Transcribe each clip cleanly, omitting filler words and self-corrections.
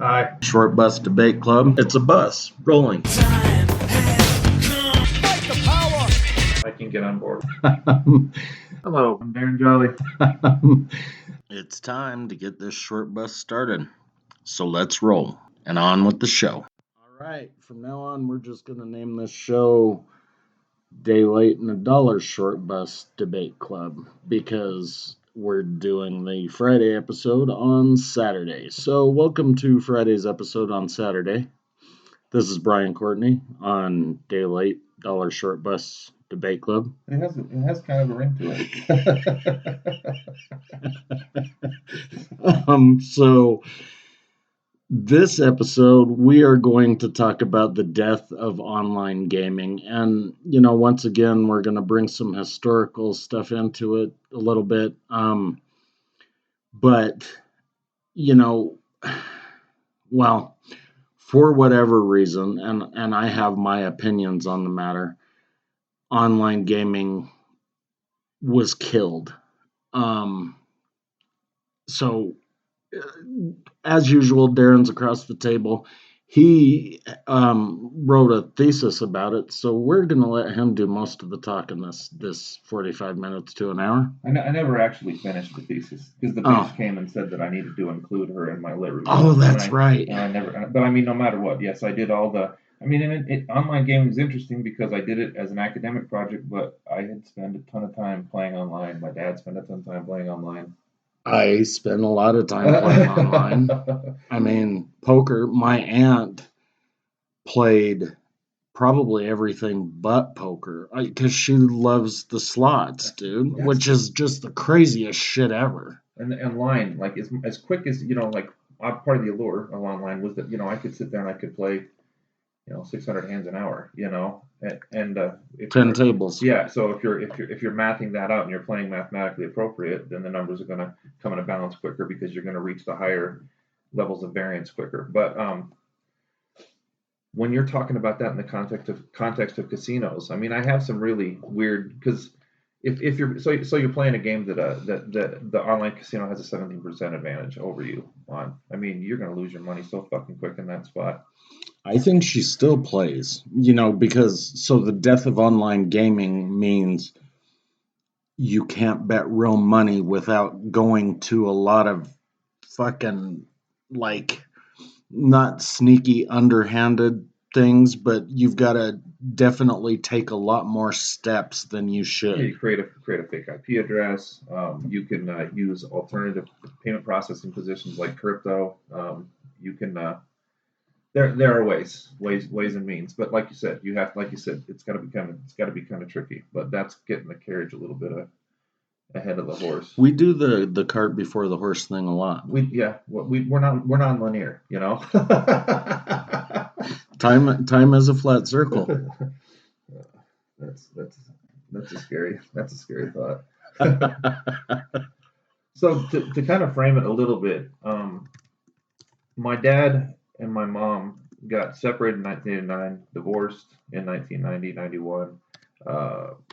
Hi. Short Bus Debate Club. It's a bus rolling. I can get on board. Hello, I'm Darren Jolly. It's time to get this short bus started. So let's roll and on with the show. All right, from now on, we're just going to name this show Day Late and $1 Short Bus Debate Club because we're doing the Friday episode on Saturday. So welcome to Friday's episode on Saturday. This is Brian Courtney on Day Late $1 Short Bus Debate Club. It has kind of a ring to it. So this episode, we are going to talk about the death of online gaming. And, once again, we're going to bring some historical stuff into it a little bit. But, for whatever reason, and I have my opinions on the matter, online gaming was killed. So, as usual, Darren's across the table. He wrote a thesis about it, so we're going to let him do most of the talk in this 45 minutes to an hour. I never actually finished the thesis because the bitch came and said that I needed to include her in my lit review. Oh, that's right. And I never, but I mean, no matter what, yes, I did all the. I mean, and online gaming is interesting because I did it as an academic project, but I had spent a ton of time playing online. My dad spent a ton of time playing online. I spend a lot of time playing online. I mean, poker, my aunt played probably everything but poker because she loves the slots, dude, which is just the craziest shit ever. And online, like as quick as, like part of the allure of online was that, I could sit there and I could play, 600 hands an hour, and 10 tables. Yeah. So if you're mathing that out and you're playing mathematically appropriate, then the numbers are going to come into balance quicker because you're going to reach the higher levels of variance quicker. But when you're talking about that in the context of casinos, I mean, I have some really weird because if you're you're playing a game that the online casino has a 17% advantage over you on. I mean, you're going to lose your money so fucking quick in that spot. I think she still plays, because the death of online gaming means you can't bet real money without going to a lot of fucking, not sneaky, underhanded things, but you've got to definitely take a lot more steps than you should. Yeah, you create a fake IP address. You can use alternative payment processing positions like crypto. You can. There are ways and means, but like you said, it's got to be kind of tricky. But that's getting the carriage a little bit ahead of the horse. We do the cart before the horse thing a lot. We're not linear, Time is a flat circle. That's a scary thought. So to kind of frame it a little bit, my dad and my mom got separated in 1989, divorced in 1990, 91.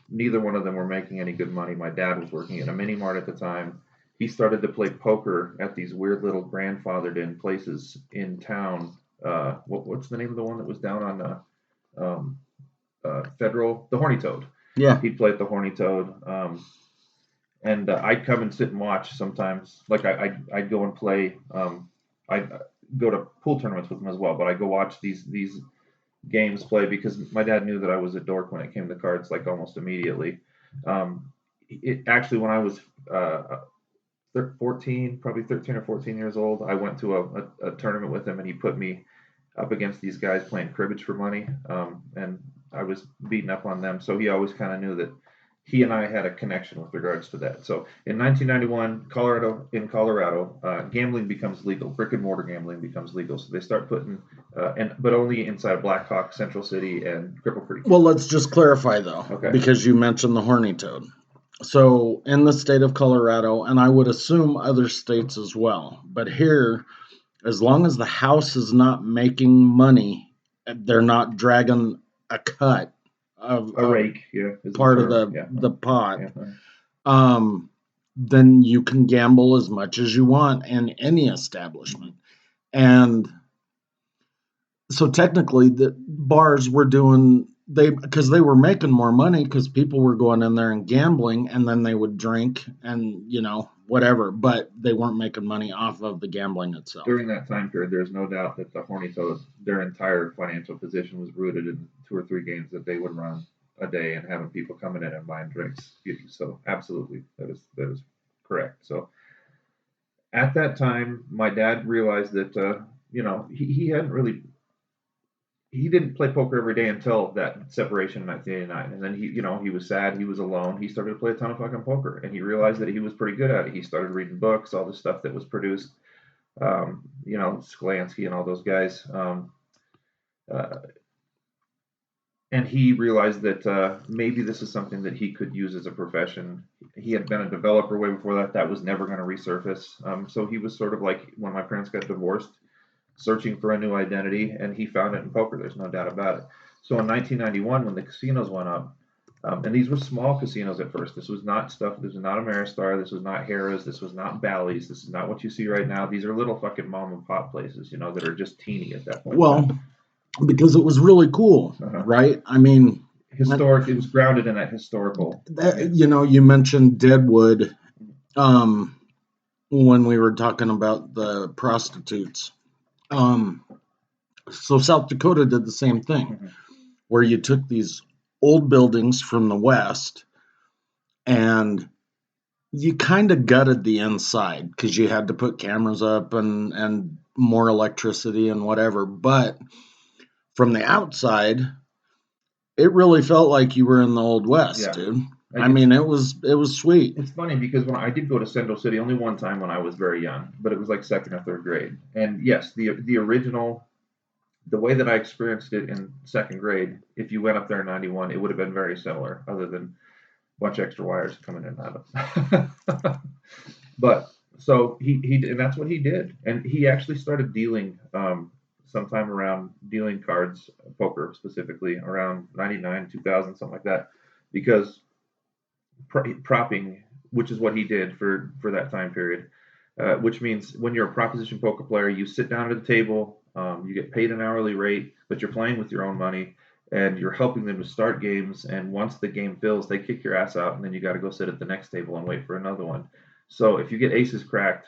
Neither one of them were making any good money. My dad was working at a mini mart at the time. He started to play poker at these weird little grandfathered in places in town. What's the name of the one that was down on Federal? The Horny Toad. Yeah. He'd play at the Horny Toad. And I'd come and sit and watch sometimes. Like I'd go and play. I'd go to pool tournaments with him as well, but I go watch these games play because my dad knew that I was a dork when it came to cards, like almost immediately. It actually, when I was 14, probably 13 or 14 years old, I went to a tournament with him, and he put me up against these guys playing cribbage for money, and I was beating up on them. So he always kind of knew that he and I had a connection with regards to that. So in 1991, Colorado, gambling becomes legal. Brick and mortar gambling becomes legal. So they start putting, but only inside Black Hawk, Central City, and Cripple Creek. Well, let's just clarify though, because you mentioned the Horny Toad. So in the state of Colorado, and I would assume other states as well, but here, as long as the house is not making money, they're not dragging a cut of a rake, part of the pot, then you can gamble as much as you want in any establishment. And so technically the bars were doing because they were making more money because people were going in there and gambling, and then they would drink and whatever, but they weren't making money off of the gambling itself. During that time period, there's no doubt that the Horny Toads, their entire financial position was rooted in 2 or 3 games that they would run a day and having people coming in and buying drinks. So absolutely, that is correct. So at that time, my dad realized that he hadn't really he didn't play poker every day until that separation in 1989. And then he was sad. He was alone. He started to play a ton of fucking poker, and he realized that he was pretty good at it. He started reading books, all the stuff that was produced, Skolansky and all those guys. And he realized that maybe this is something that he could use as a profession. He had been a developer way before that. That was never going to resurface. So he was sort of like when my parents got divorced, searching for a new identity, and he found it in poker. There's no doubt about it. So in 1991, when the casinos went up, and these were small casinos at first. This was not Ameristar. This was not Harrah's. This was not Bally's. This is not what you see right now. These are little fucking mom and pop places, that are just teeny at that point. Well, because it was really cool, right? I mean, historic. It was grounded in that historical. You mentioned Deadwood when we were talking about the prostitutes. So South Dakota did the same thing, where you took these old buildings from the West and you kind of gutted the inside because you had to put cameras up and more electricity and whatever. But from the outside, it really felt like you were in the Old West, dude. I mean, it was sweet. It's funny because when I did go to Central City only one time when I was very young, but it was like 2nd or 3rd grade. And yes, the original, the way that I experienced it in 2nd grade, if you went up there in 91, it would have been very similar, other than a bunch of extra wires coming in and out. But so he and that's what he did, and he actually started dealing sometime around dealing cards, poker specifically, around 99, 2000, something like that, because propping, which is what he did for that time period, which means when you're a proposition poker player, you sit down at a table, you get paid an hourly rate, but you're playing with your own money, and you're helping them to start games, and once the game fills, they kick your ass out, and then you got to go sit at the next table and wait for another one. So if you get aces cracked,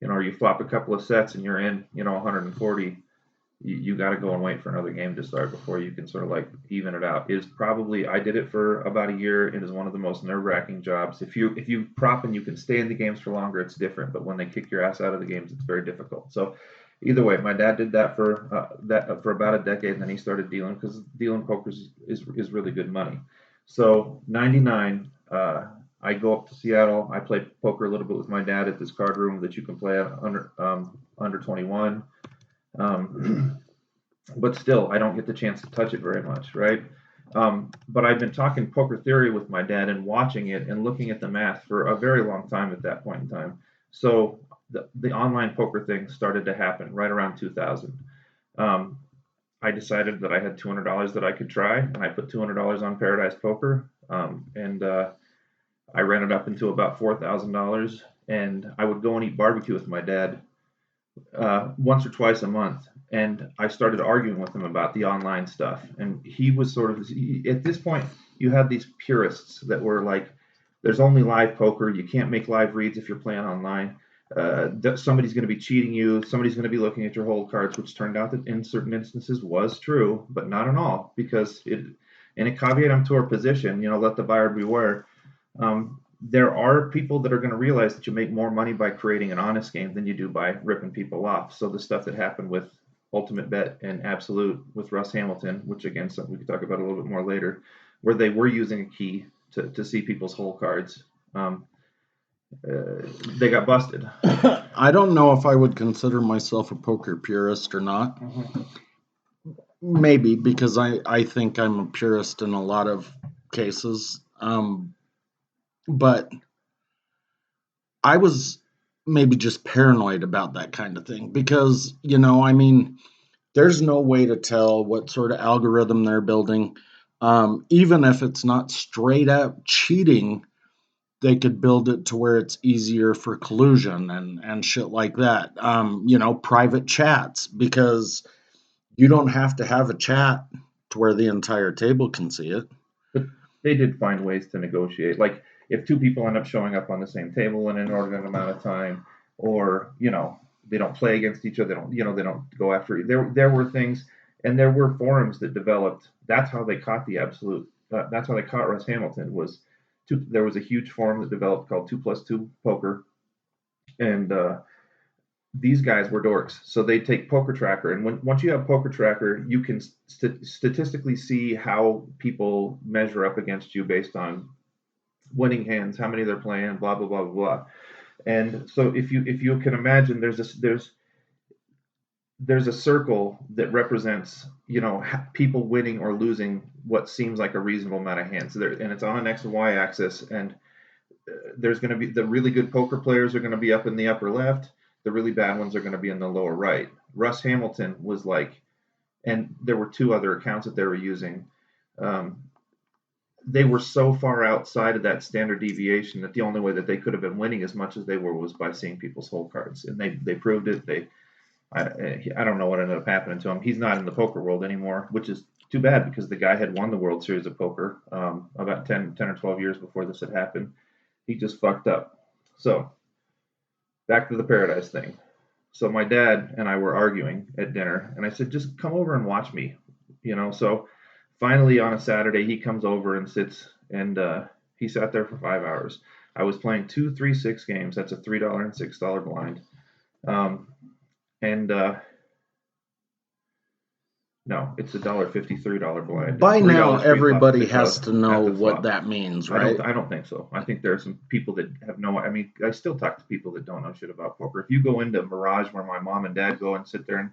or you flop a couple of sets and you're in, 140, you got to go and wait for another game to start before you can sort of like even it out. I did it for about a year. It is one of the most nerve-wracking jobs. If you prop and you can stay in the games for longer, it's different. But when they kick your ass out of the games, it's very difficult. So either way, my dad did that for about a decade, and then he started dealing, because dealing poker is really good money. So 99, I go up to Seattle. I play poker a little bit with my dad at this card room that you can play at under 21. But still, I don't get the chance to touch it very much, right? But I've been talking poker theory with my dad and watching it and looking at the math for a very long time at that point in time. So the online poker thing started to happen right around 2000. I decided that I had $200 that I could try, and I put $200 on Paradise Poker, and I ran it up into about $4,000, and I would go and eat barbecue with my dad once or twice a month, and I started arguing with him about the online stuff. And he was sort of, at this point, you had these purists that were like, there's only live poker, you can't make live reads if you're playing online, somebody's going to be cheating you, somebody's going to be looking at your hold cards, which turned out that in certain instances was true, but not in all, because in a caveat emptor position, let the buyer beware. There are people that are going to realize that you make more money by creating an honest game than you do by ripping people off. So the stuff that happened with Ultimate Bet and Absolute with Russ Hamilton, which again, something we could talk about a little bit more later, where they were using a key to see people's hole cards, they got busted. I don't know if I would consider myself a poker purist or not. Mm-hmm. Maybe, because I think I'm a purist in a lot of cases. But I was maybe just paranoid about that kind of thing because, there's no way to tell what sort of algorithm they're building. Even if it's not straight up cheating, they could build it to where it's easier for collusion and shit like that. Private chats, because you don't have to have a chat to where the entire table can see it. But they did find ways to negotiate. Like if two people end up showing up on the same table in an inordinate amount of time, or they don't play against each other, they don't go after. There were things, and there were forums that developed. That's how they caught the absolute. That's how they caught Russ Hamilton. There was a huge forum that developed called 2+2 Poker, and these guys were dorks. So they take Poker Tracker, and once you have Poker Tracker, you can statistically see how people measure up against you based on winning hands, how many they're playing, blah blah blah blah blah. And so if you can imagine, there's a circle that represents people winning or losing what seems like a reasonable amount of hands. And it's on an X and Y axis, and there's going to be the really good poker players are going to be up in the upper left. The really bad ones are going to be in the lower right. Russ Hamilton was like, and there were two other accounts that they were using. They were so far outside of that standard deviation that the only way that they could have been winning as much as they were was by seeing people's hole cards, and they proved it. I don't know what ended up happening to him. He's not in the poker world anymore, which is too bad because the guy had won the World Series of Poker about 10 or 12 years before this had happened. He just fucked up. So back to the Paradise thing. So my dad and I were arguing at dinner, and I said, just come over and watch me. So finally on a Saturday, he comes over and sits, and he sat there for 5 hours. I was playing 2 3-6 games. That's a $3 and $6 blind. No, it's $1.53 blind. By now, everybody has to know what that means, right? I don't think so. I think there are some people that have no. I mean, I still talk to people that don't know shit about poker. If you go into Mirage, where my mom and dad go and sit there and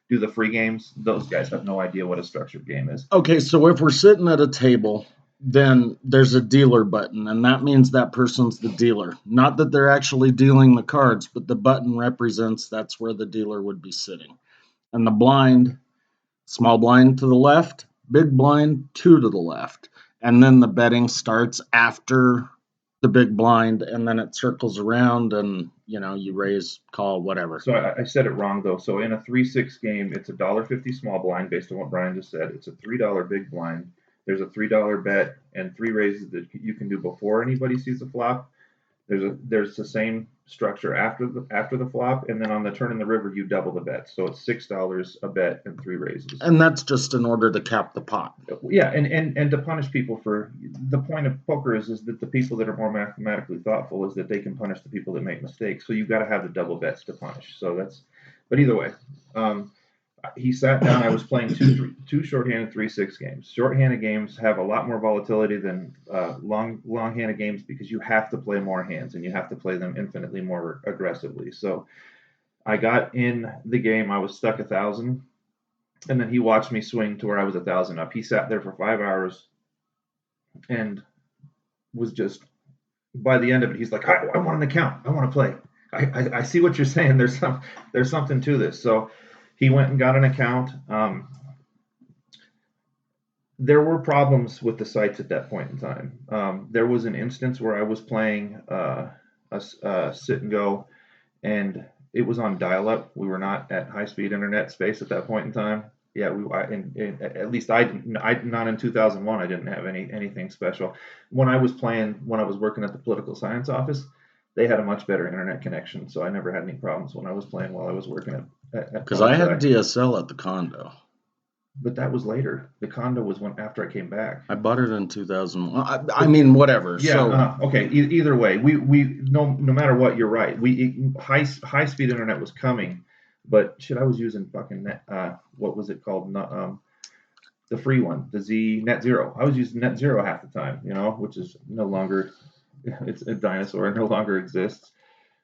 do the free games, those guys have no idea what a structured game is. Okay, so if we're sitting at a table, then there's a dealer button, and that means that person's the dealer. Not that they're actually dealing the cards, but the button represents that's where the dealer would be sitting. And the blind, small blind to the left, big blind 2 to the left. And then the betting starts after the big blind, and then it circles around, and you raise, call, whatever. So I said it wrong though. So in a 3-6 game, it's $1.50 small blind based on what Brian just said. It's a $3 big blind. There's a $3 bet and 3 raises that you can do before anybody sees the flop. There's the same structure after the flop, and then on the turn in the river you double the bet. So it's $6 a bet and 3 raises. And that's just in order to cap the pot. Yeah, and to punish people for the point of poker is that the people that are more mathematically thoughtful is that they can punish the people that make mistakes. So you've got to have the double bets to punish. But either way. He sat down. I was playing two shorthanded 3-6 games. Shorthanded games have a lot more volatility than long-handed games because you have to play more hands and you have to play them infinitely more aggressively. So I got in the game. I was stuck 1,000, and then he watched me swing to where I was 1,000 up. He sat there for 5 hours and was just, by the end of it, he's like, I want an account. I want to play. I see what you're saying. There's something to this. So he went and got an account. There were problems with the sites at that point in time. There was an instance where I was playing a sit and go, and it was on dial-up. We were not at high-speed internet space at that point in time. Yeah, at least I didn't. Not in 2001. I didn't have anything special. When I was working at the political science office, they had a much better internet connection, so I never had any problems when I was playing while I was working at because I had DSL at the condo. But that was later. The condo was after I came back. I bought it in 2001. I mean, whatever. Yeah. So, okay. Either way, we no matter what, you're right. High speed internet was coming, but shit, I was using fucking what was it called? The free one, the Net Zero. I was using Net Zero half the time, which is no longer. It's a dinosaur. It no longer exists.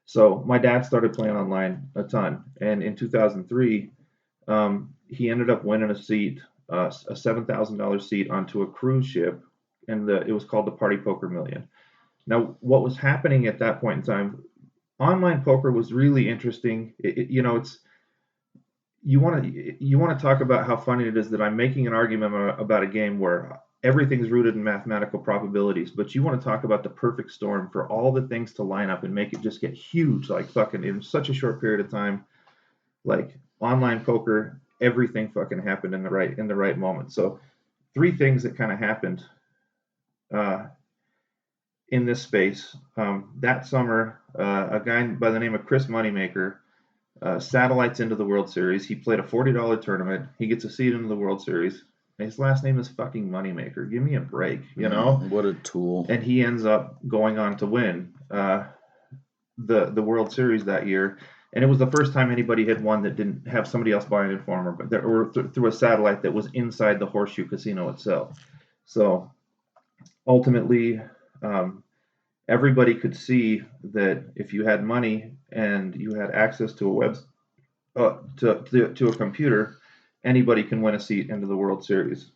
So my dad started playing online a ton, and in 2003, he ended up winning a seat, a $7,000 seat onto a cruise ship, and it was called the Party Poker Million. Now, what was happening at that point in time? Online poker was really interesting. It's you want to talk about how funny it is that I'm making an argument about a game where everything's rooted in mathematical probabilities, but you want to talk about the perfect storm for all the things to line up and make it just get huge, like fucking in such a short period of time. Like online poker, everything fucking happened in the right moment. So three things that kind of happened uh, in this space. That summer, a guy by the name of Chris Moneymaker satellites into the World Series. He played a $40 tournament. He gets a seat into the World Series. His last name is fucking Moneymaker. Give me a break, you know? What a tool. And he ends up going on to win the World Series that year. And it was the first time anybody had won that didn't have somebody else buying it for him, or through a satellite that was inside the Horseshoe Casino itself. So ultimately, everybody could see that if you had money and you had access to a to a computer, anybody can win a seat into the World Series.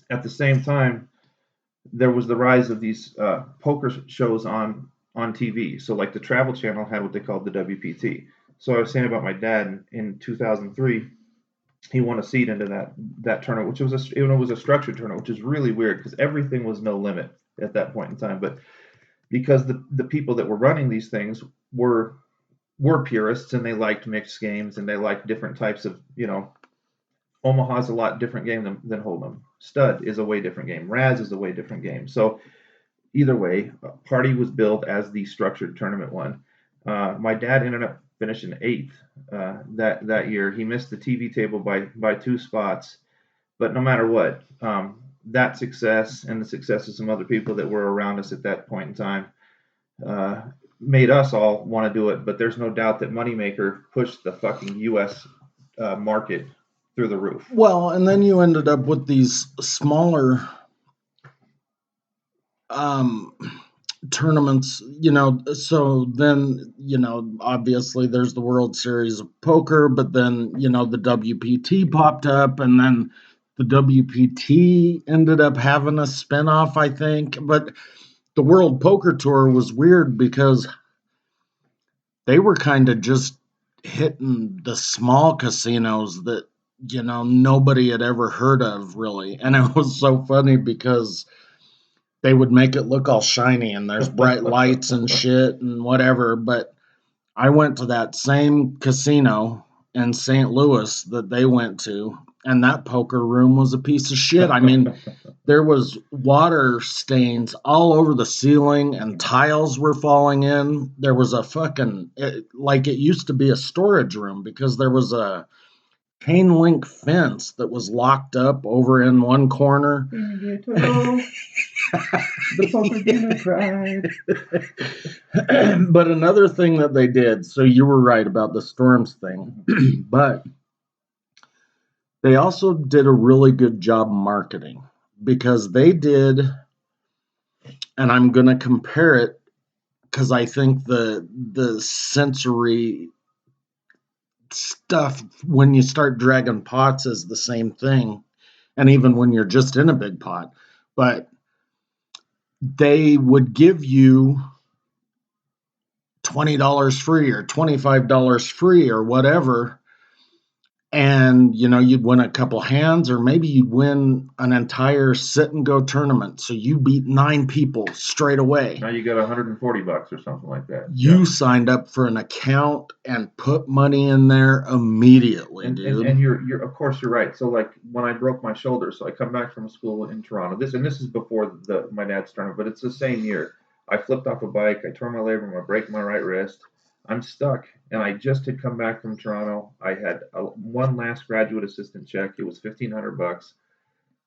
At the same time, there was the rise of these poker shows on TV. So like the Travel Channel had what they called the WPT. So I was saying about my dad in 2003, he won a seat into that tournament, which was a structured tournament, which is really weird because everything was no limit at that point in time. But because the people that were running these things were purists and they liked mixed games and they liked different types of, Omaha's a lot different game than Hold'em. Stud is a way different game. Raz is a way different game. So either way, Party was billed as the structured tournament one. My dad ended up finishing eighth that year. He missed the TV table by 2 spots, but no matter what, that success and the success of some other people that were around us at that point in time made us all want to do it. But there's no doubt that Moneymaker pushed the fucking U.S. Market through the roof. Well, and then you ended up with these smaller tournaments, so then, obviously there's the World Series of Poker, but then, the WPT popped up, and then the WPT ended up having a spinoff, I think. But the World Poker Tour was weird because they were kind of just hitting the small casinos that, nobody had ever heard of, really. And it was so funny because they would make it look all shiny and there's bright lights and shit and whatever. But I went to that same casino in St. Louis that they went to, and that poker room was a piece of shit. I mean, there was water stains all over the ceiling and tiles were falling in. There was like it used to be a storage room because there was a chain link fence that was locked up over in one corner. The poker dinner cried. But another thing that they did, so you were right about the storms thing, but they also did a really good job marketing because they did, and I'm going to compare it because I think the sensory stuff when you start dragging pots is the same thing, and even when you're just in a big pot. But they would give you $20 free or $25 free or whatever, and you'd win a couple hands, or maybe you'd win an entire sit and go tournament, so you beat 9 people straight away. Now you got $140 or something like that. You signed up for an account and put money in there immediately, dude. And you're of course you're right. So like when I broke my shoulder, so I come back from school in Toronto. This is before my dad's tournament, but it's the same year. I flipped off a bike. I tore my labrum. I break my right wrist. I'm stuck, and I just had come back from Toronto. I had one last graduate assistant check. It was $1,500.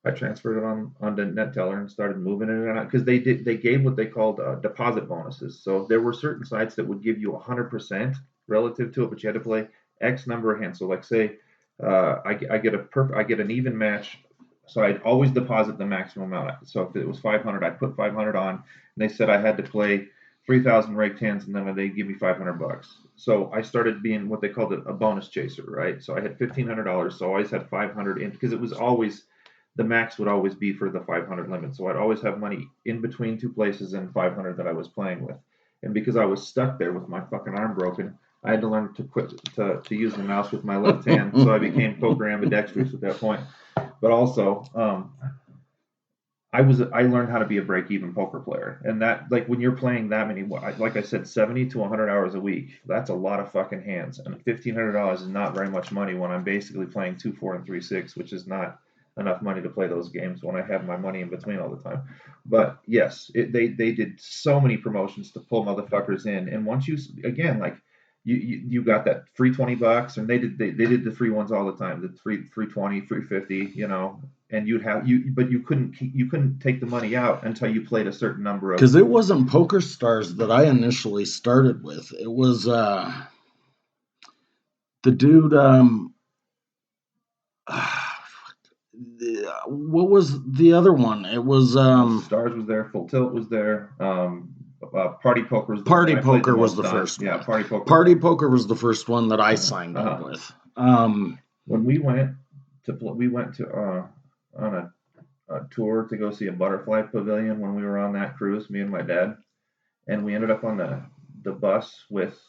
I transferred it onto NetTeller and started moving it around because they gave what they called deposit bonuses. So there were certain sites that would give you 100% relative to it, but you had to play X number of hands. So like say I get an even match. So I'd always deposit the maximum amount. So if it was 500, I'd put 500 on, and they said I had to play 3,000 raked hands, and then they give me $500. So I started being what they called a bonus chaser, right? So I had $1,500, so I always had 500 in because it was always the max would always be for the 500 limit. So I'd always have money in between 2 places and 500 that I was playing with. And because I was stuck there with my fucking arm broken, I had to learn to use the mouse with my left hand. So I became poker ambidextrous at that point. But also, I learned how to be a break-even poker player, and that, like, when you're playing that many, like I said, 70 to 100 hours a week, that's a lot of fucking hands, and $1,500 is not very much money when I'm basically playing 2-4 and 3-6, which is not enough money to play those games when I have my money in between all the time. But yes, they did so many promotions to pull motherfuckers in, and once you, again, like, you got that free $20, and they did the free ones all the time, the free 20, free 50, and but you couldn't take the money out until you played a certain number of. Because it wasn't Poker Stars that I initially started with. It was the dude. What was the other one? It was Stars was there, Full Tilt was there. Party Poker was Party Poker was the first one. Yeah, Party Poker. Party Poker was the first one that I signed up with. When we went on a tour to go see a butterfly pavilion when we were on that cruise, me and my dad, and we ended up on the bus with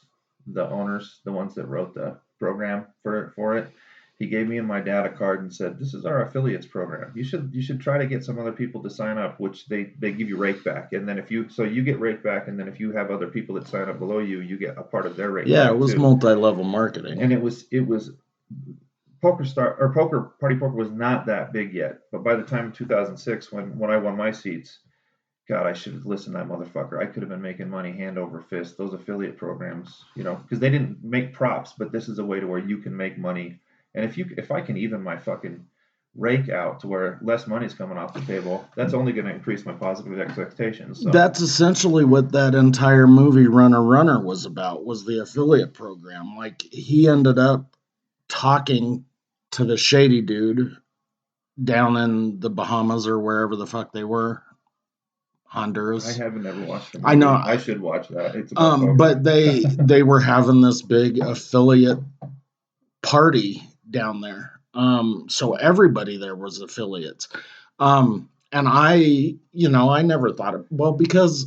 the owners, the ones that wrote the program for it. He gave me and my dad a card and said, "This is our affiliates program. You should try to get some other people to sign up, which they give you rake back, and then you get rake back, and then if you have other people that sign up below you, you get a part of their rake back." Yeah, it was multi-level marketing, and it was Party Poker was not that big yet, but by the time in 2006 when I won my seats, God, I should have listened to that motherfucker. I could have been making money hand over fist. Those affiliate programs, because they didn't make props, but this is a way to where you can make money. And if I can even my fucking rake out to where less money is coming off the table, that's only going to increase my positive expectations. So. That's essentially what that entire movie Runner was about, was the affiliate program. Like, he ended up talking to the shady dude down in the Bahamas or wherever the fuck they were. Honduras. I haven't ever watched the movie. I know. I should watch that. It's about but they were having this big affiliate party down there. So everybody there was affiliates. And I never thought because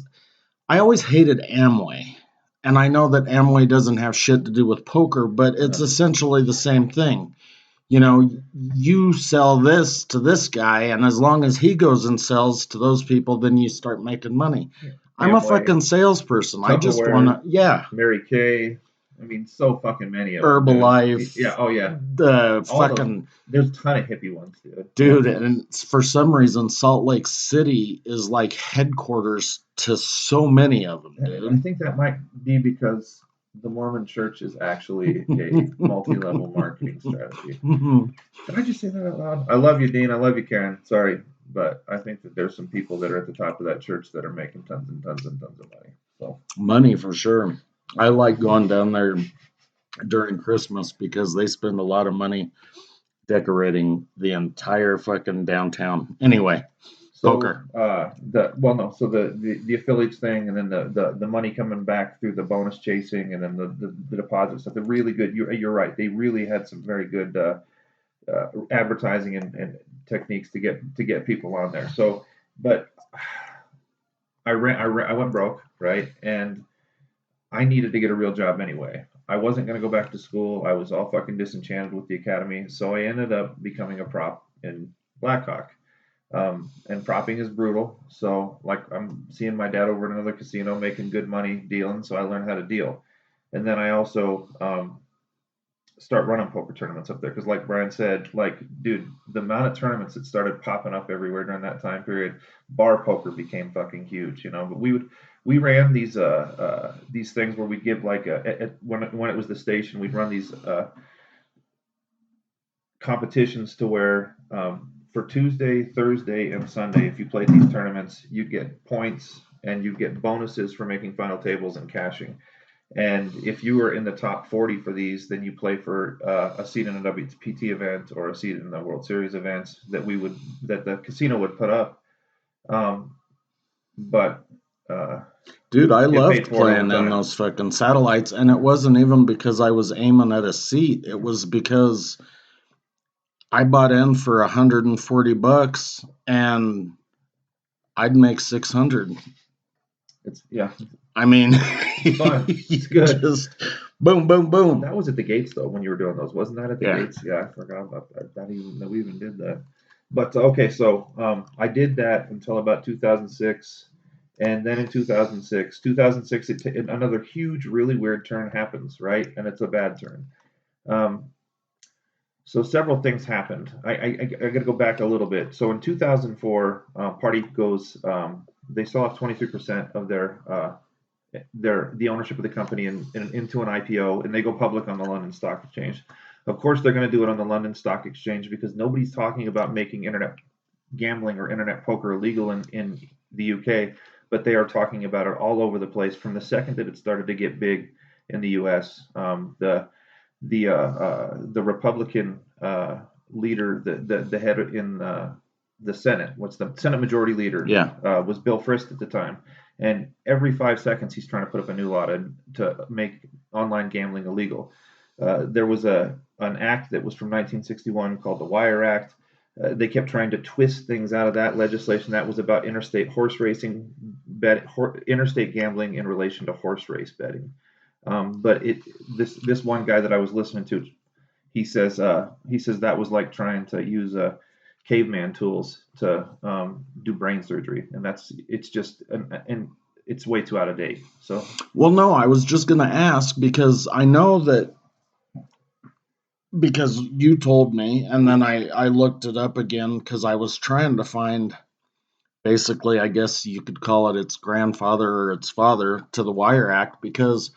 I always hated Amway. And I know that Amway doesn't have shit to do with poker, but it's essentially the same thing. You sell this to this guy, and as long as he goes and sells to those people, then you start making money. Yeah. I'm a fucking salesperson. I just want to, Mary Kay. I mean, so fucking many of Herbalife. Yeah, oh yeah. There's a ton of hippie ones, dude. And for some reason, Salt Lake City is like headquarters to so many of them, dude. I think that might be because the Mormon Church is actually a multi-level marketing strategy. Did I just say that out loud? I love you, Dean. I love you, Karen. Sorry, but I think that there's some people that are at the top of that church that are making tons and tons and tons of money. So money for sure. I like going down there during Christmas because they spend a lot of money decorating the entire fucking downtown. Anyway, poker. So the affiliates thing, and then the money coming back through the bonus chasing, and then the deposit stuff. They're really good. You're right. They really had some very good advertising and techniques to get people on there. So, but I went broke, right? And I needed to get a real job anyway. I wasn't going to go back to school. I was all fucking disenchanted with the academy. So I ended up becoming a prop in Blackhawk. And propping is brutal. So, like, I'm seeing my dad over at another casino making good money dealing. So I learned how to deal. And then I also start running poker tournaments up there. Because like Brian said, like, dude, the amount of tournaments that started popping up everywhere during that time period, bar poker became fucking huge, But we ran these things where we'd give like when it was the station, we'd run these competitions to where for Tuesday, Thursday, and Sunday, if you played these tournaments, you'd get points and you'd get bonuses for making final tables and cashing. And if you were in the top 40 for these, then you play for a seat in a WPT event or a seat in the World Series events that the casino would put up. Dude, I loved playing in those fucking satellites, and it wasn't even because I was aiming at a seat. It was because I bought in for $140 and I'd make 600. I mean, it's fun. It's good. Just boom, boom, boom. That was at the gates though when you were doing those, wasn't that at the gates? Yeah, I forgot about that. That we even did that. But okay, so I did that until about 2006, and then in 2006, another huge, really weird turn happens, right? And it's a bad turn. Um, so several things happened. I got to go back a little bit. So in 2004, Party goes. They sell off 23% of the ownership of the company into an IPO, and they go public on the London Stock Exchange. Of course, they're going to do it on the London Stock Exchange because nobody's talking about making internet gambling or internet poker illegal in the UK, but they are talking about it all over the place from the second that it started to get big in the US. The Republican leader, the head in the Senate, what's the Senate Majority Leader? Yeah. Was Bill Frist at the time, and every 5 seconds he's trying to put up a new law to make online gambling illegal. There was an act that was from 1961 called the Wire Act. They kept trying to twist things out of that legislation that was about interstate horse racing, interstate gambling in relation to horse race betting. But this one guy that I was listening to, he says that was like trying to use caveman tools to do brain surgery, and it's just and it's way too out of date. So Well, no, I was just going to ask because I know that because you told me, and then I looked it up again because I was trying to find basically, I guess you could call it its grandfather or its father to the Wire Act because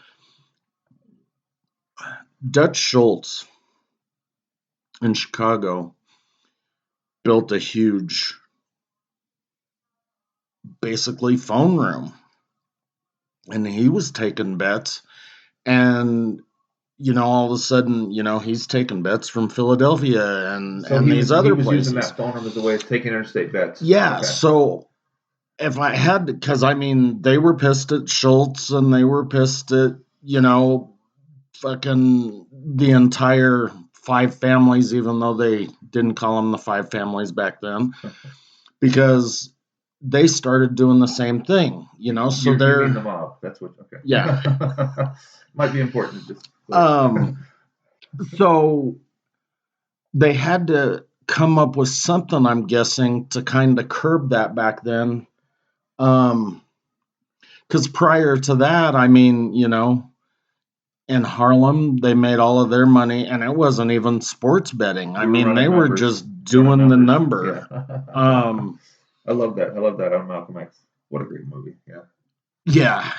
Dutch Schultz in Chicago built a huge, basically, phone room, and he was taking bets, and all of a sudden, he's taking bets from Philadelphia and so he these was other using places. that phone room as a way of taking interstate bets. Yeah, Okay. so if I had to, because I mean, they were pissed at Schultz and they were pissed at, fucking the entire five families, even though they didn't call them the five families back then, because they started doing the same thing, so You they're, mean the mob? That's what. Okay. yeah. Might be important. Just So they had to come up with something, I'm guessing, to kind of curb that back then. Because prior to that, I mean, in Harlem, they made all of their money, and it wasn't even sports betting. I mean, they were just doing the number. Yeah. I love that. I love that on Malcolm X. What a great movie. Yeah. Yeah.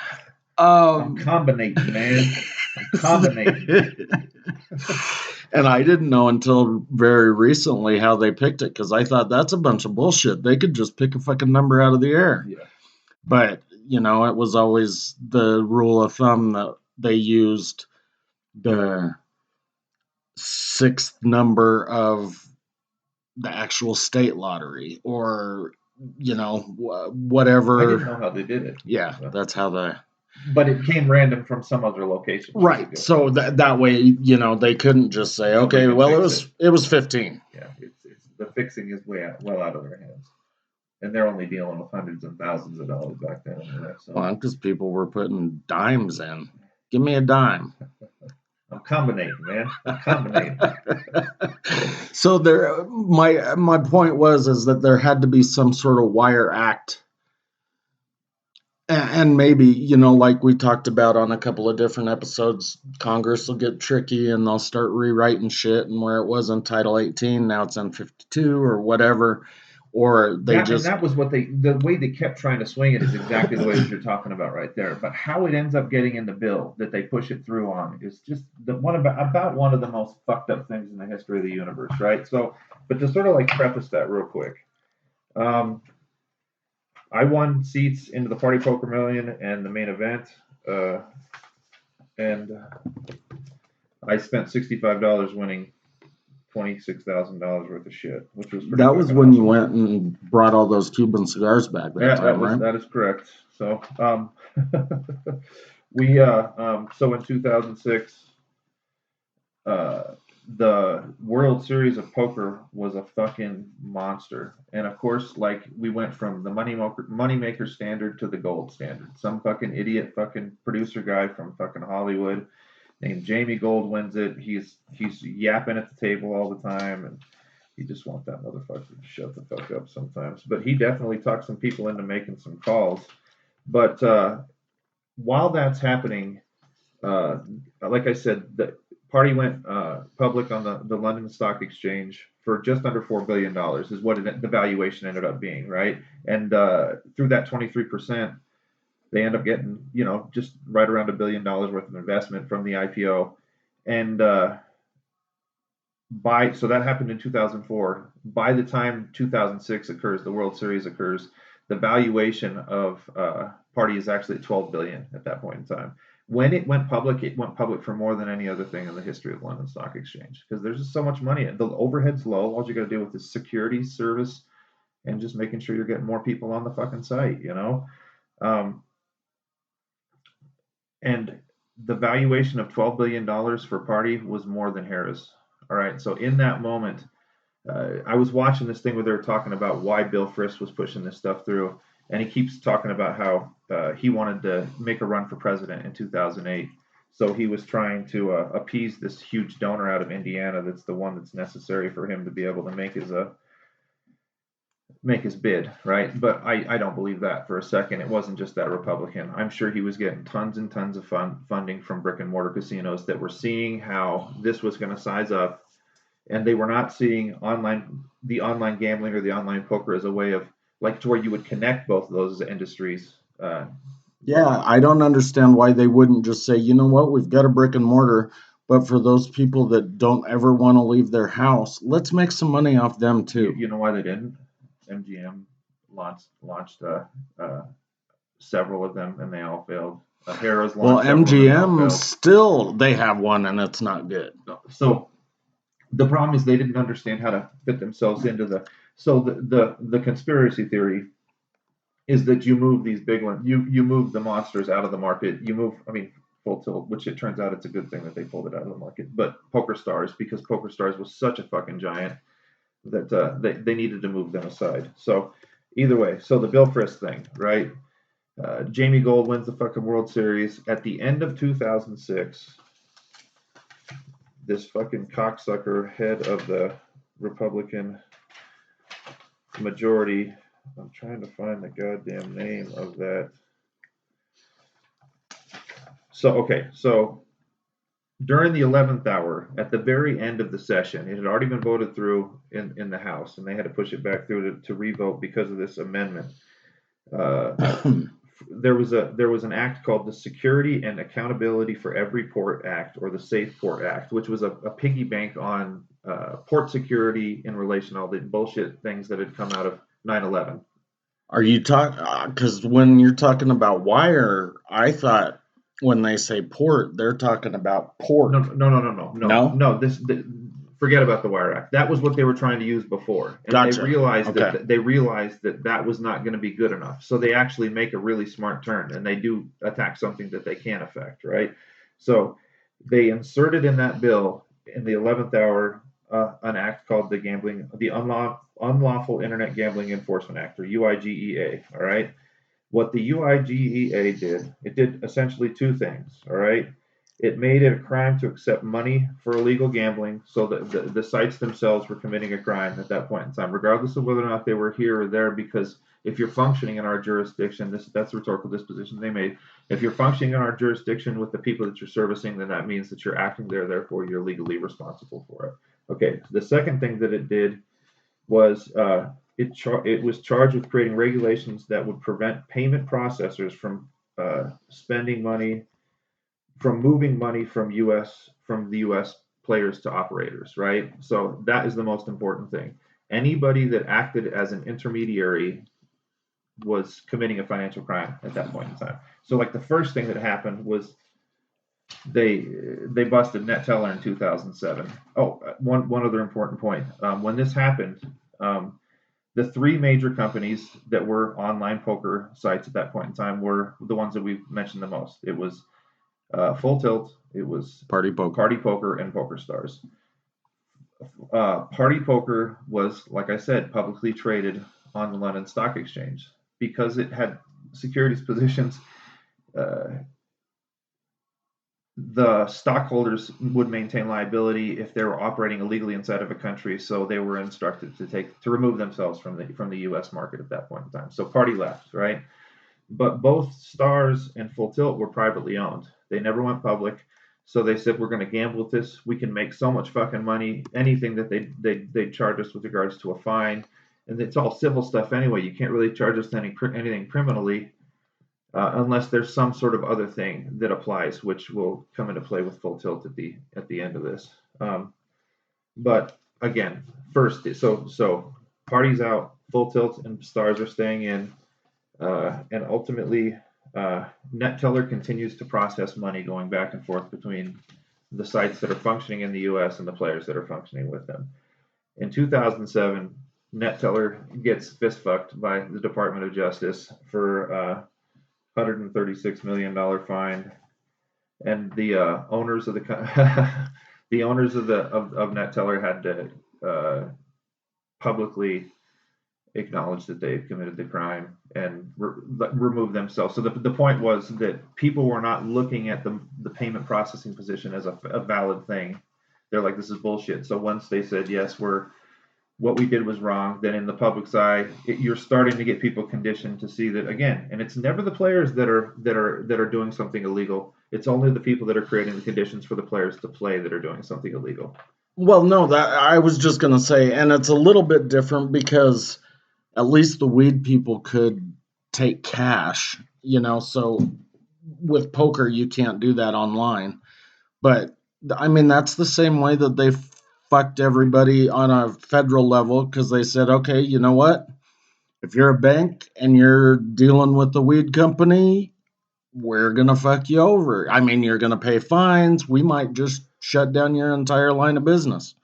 I'm combinating, man. I'm combinating. And I didn't know until very recently how they picked it because I thought that's a bunch of bullshit. They could just pick a fucking number out of the air. Yeah. But, it was always the rule of thumb that they used the sixth number of the actual state lottery or, whatever. I didn't know how they did it. Yeah, that's how But it came random from some other location. Right. So that way, they couldn't just say, okay, well, it was 15. Yeah, it's the fixing is well out of their hands, and they're only dealing with hundreds and thousands of dollars back then anyway. So. Well, because people were putting dimes in. Give me a dime. I'm combinating, man. I'm combinating. So my point is that there had to be some sort of Wire Act. And maybe, like we talked about on a couple of different episodes, Congress will get tricky and they'll start rewriting shit. And where it was in Title 18, now it's in 52 or whatever. Or they and that was what the way they kept trying to swing it is exactly the way that you're talking about right there. But how it ends up getting in the bill that they push it through on is just about one of the most fucked up things in the history of the universe, right? So, but to sort of like preface that real quick, I won seats into the Party Poker Million and the main event, and I spent $65 winning $26,000 worth of shit, which was pretty. That was when you went and brought all those Cuban cigars back. That is correct. So, so in 2006, the World Series of Poker was a fucking monster, and of course, like we went from the moneymaker standard to the gold standard. Some fucking idiot fucking producer guy from fucking Hollywood named Jamie Gold wins it. He's yapping at the table all the time, and You just want that motherfucker to shut the fuck up sometimes. But he definitely talked some people into making some calls. But while that's happening, like I said, the party went public on the London Stock Exchange for just under $4 billion is what the valuation ended up being, right? And through that 23%, they end up getting, just right around $1 billion worth of investment from the IPO. And so that happened in 2004. By the time 2006 occurs, the World Series occurs, the valuation of party is actually at 12 billion at that point in time. When it went public for more than any other thing in the history of London Stock Exchange, because there's just so much money. The overhead's low. All you got to deal with is security, service, and just making sure you're getting more people on the fucking site, and the valuation of $12 billion for party was more than Harris. All right. So in that moment, I was watching this thing where they were talking about why Bill Frist was pushing this stuff through. And he keeps talking about how he wanted to make a run for president in 2008. So he was trying to appease this huge donor out of Indiana. That's the one that's necessary for him to be able to make his bid, right? But I don't believe that for a second. It wasn't just that Republican. I'm sure he was getting tons and tons of funding from brick and mortar casinos that were seeing how this was going to size up, and they were not seeing the online gambling or the online poker as a way of to where you would connect both of those industries. Yeah, I don't understand why they wouldn't just say, you know what, we've got a brick and mortar, but for those people that don't ever want to leave their house, let's make some money off them too. You know why they didn't? MGM launched several of them, and they all failed. Harrah's launched MGM still, they have one, and it's not good. So the problem is they didn't understand how to fit themselves into the. So the conspiracy theory is that you move these big ones, you move the monsters out of the market. You move, Full Tilt, which it turns out it's a good thing that they pulled it out of the market. But PokerStars, because PokerStars was such a fucking giant that they needed to move them aside. So either way, so the Bill Frist thing, right? Jamie Gold wins the fucking World Series at the end of 2006. This fucking cocksucker, head of the Republican majority. I'm trying to find the goddamn name of that. So during the 11th hour, at the very end of the session, it had already been voted through in the House, and they had to push it back through to revote because of this amendment. There was an act called the Security and Accountability for Every Port Act, or the Safe Port Act, which was a piggy bank on port security in relation to all the bullshit things that had come out of 9/11. Are you talking? Because when you're talking about wire, I thought when they say port, they're talking about port. No. Forget about the Wire Act. That was what they were trying to use before, and gotcha. They realized that was not going to be good enough. So they actually make a really smart turn, and they do attack something that they can affect, right? So they inserted in that bill in the 11th hour an act called the Unlawful Internet Gambling Enforcement Act, or UIGEA. All right. What the UIGEA did, it did essentially two things. All right. It made it a crime to accept money for illegal gambling, so that the sites themselves were committing a crime at that point in time, regardless of whether or not they were here or there. Because if you're functioning in our jurisdiction, that's a rhetorical disposition they made. If you're functioning in our jurisdiction with the people that you're servicing, then that means that you're acting there, therefore you're legally responsible for it. Okay. The second thing that it did was it was charged with creating regulations that would prevent payment processors from moving money from the U.S. players to operators, right? So that is the most important thing. Anybody that acted as an intermediary was committing a financial crime at that point in time. So the first thing that happened was they busted NetTeller in 2007. Oh, one other important point. When this happened, the three major companies that were online poker sites at that point in time were the ones that we've mentioned the most. It was Full Tilt, it was Party Poker, and PokerStars. Party Poker was, like I said, publicly traded on the London Stock Exchange because it had securities positions the stockholders would maintain liability if they were operating illegally inside of a country. So they were instructed to remove themselves from the U.S. market at that point in time. So party left, right? But both Stars and Full Tilt were privately owned. They never went public. So they said, we're going to gamble with this. We can make so much fucking money. Anything that they charge us with regards to a fine, and it's all civil stuff anyway. You can't really charge us anything criminally unless there's some sort of other thing that applies, which will come into play with Full Tilt at the end of this. But again, first, so parties out, Full Tilt and Stars are staying in, and ultimately, NetTeller continues to process money going back and forth between the sites that are functioning in the U.S. and the players that are functioning with them. In 2007, NetTeller gets fist fucked by the Department of Justice for $136 million fine, and the owners of the owners of NetTeller had to publicly acknowledge that they committed the crime and remove themselves. So the point was that people were not looking at the payment processing position as a valid thing. They're like, this is bullshit. So once they said, yes, what we did was wrong, then in the public's eye, you're starting to get people conditioned to see that again. And it's never the players that are doing something illegal. It's only the people that are creating the conditions for the players to play that are doing something illegal. Well, no, that I was just going to say, and it's a little bit different because at least the weed people could take cash, so with poker, you can't do that online. But I mean, that's the same way that they fucked everybody on a federal level because they said, okay, you know what? If you're a bank and you're dealing with the weed company, we're going to fuck you over. I mean, you're going to pay fines. We might just shut down your entire line of business.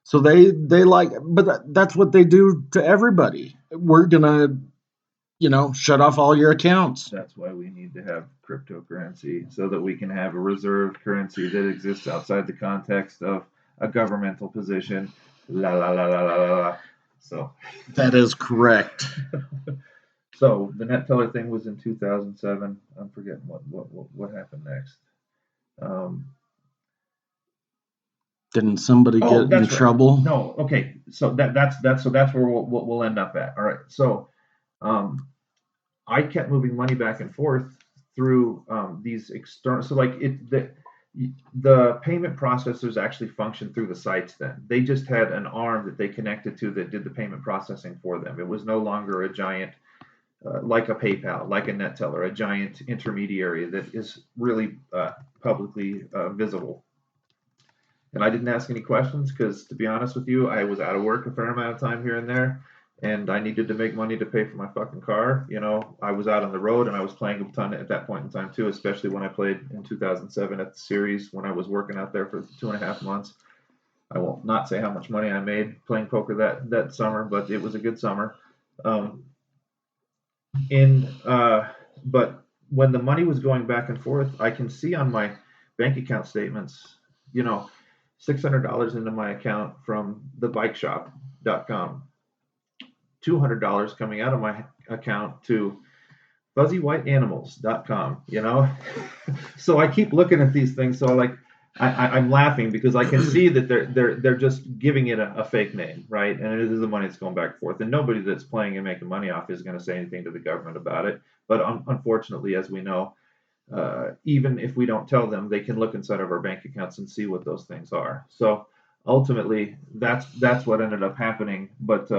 So but that's what they do to everybody. We're going to, shut off all your accounts. That's why we need to have cryptocurrency so that we can have a reserve currency that exists outside the context of a governmental position. La la la la la la la. So that is correct. So the NetTeller thing was in 2007. I'm forgetting what happened next. Didn't somebody get in trouble? No. Okay. So that's where we'll end up at. All right. So, I kept moving money back and forth through these external. So like the payment processors actually functioned through the sites then. They just had an arm that they connected to that did the payment processing for them. It was no longer a giant, like a PayPal, like a NetTeller, a giant intermediary that is really publicly visible. And I didn't ask any questions because, to be honest with you, I was out of work a fair amount of time here and there, and I needed to make money to pay for my fucking car. I was out on the road and I was playing a ton at that point in time too, especially when I played in 2007 at the series when I was working out there for 2.5 months. I will not say how much money I made playing poker that summer, but it was a good summer. But when the money was going back and forth, I can see on my bank account statements, $600 into my account from thebikeshop.com, $200 coming out of my account to fuzzywhiteanimals.com, So I keep looking at these things. So I'm laughing because I can see that they're just giving it a fake name, right? And it is the money that's going back and forth. And nobody that's playing and making money off is going to say anything to the government about it. But unfortunately, as we know, even if we don't tell them, they can look inside of our bank accounts and see what those things are. So ultimately, that's what ended up happening. But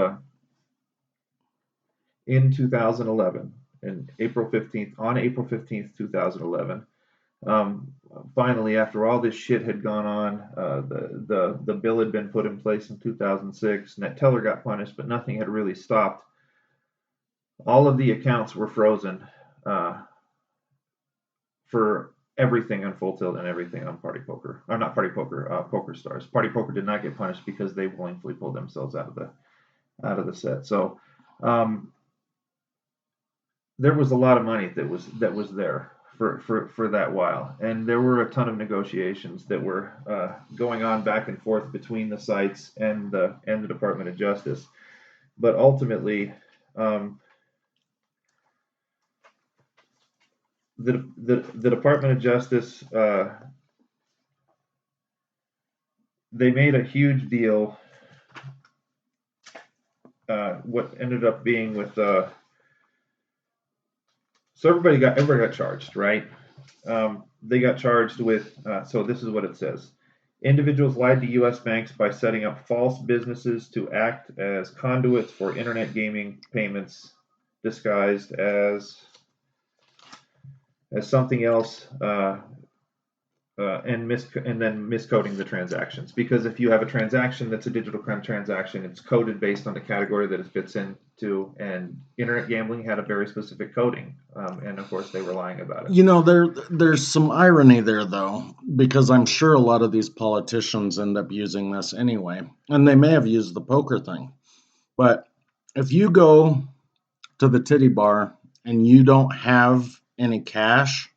in 2011, on April 15th, 2011, finally, after all this shit had gone on, the bill had been put in place in 2006. NetTeller got punished, but nothing had really stopped. All of the accounts were frozen for everything on Full Tilt and everything on Party Poker. Or not Party Poker, Poker Stars. Party Poker did not get punished because they willingly pulled themselves out of the set. So there was a lot of money that was there for that while, and there were a ton of negotiations that were going on back and forth between the sites and the Department of Justice. But ultimately, the Department of Justice, they made a huge deal. What ended up being with so everybody got charged, right? They got charged with. So this is what it says: individuals lied to U.S. banks by setting up false businesses to act as conduits for internet gaming payments, disguised as something else, and then miscoding the transactions. Because if you have a transaction that's a digital crime transaction, it's coded based on the category that it fits into. And internet gambling had a very specific coding, and of course they were lying about it. There's some irony there, though, because I'm sure a lot of these politicians end up using this anyway, and they may have used the poker thing. But if you go to the titty bar and you don't have any cash,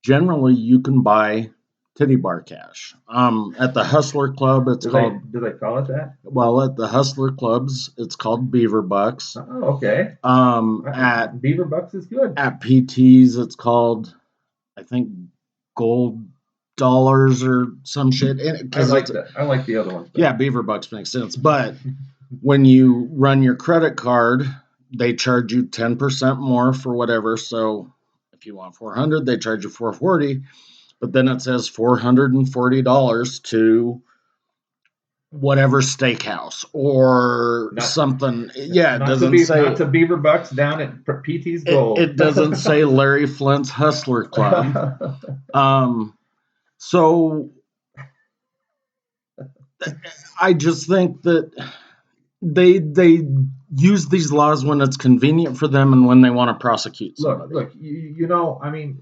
generally you can buy titty bar cash. At the Hustler Club, it's called. Do they call it that? Well, at the Hustler Clubs, it's called Beaver Bucks. Oh, okay. At Beaver Bucks is good. At PTs, it's called, I think, Gold Dollars or some shit. I like that. I like the other one. Yeah, Beaver Bucks makes sense. But when you run your credit card, they charge you 10% more for whatever. So if you want $400, they charge you $440. But then it says $440 to whatever steakhouse or something. Yeah, it doesn't say not to Beaver Bucks down at PT's Gold. It doesn't say Larry Flint's Hustler Club. So I just think that they use these laws when it's convenient for them and when they want to prosecute somebody. Look, I mean,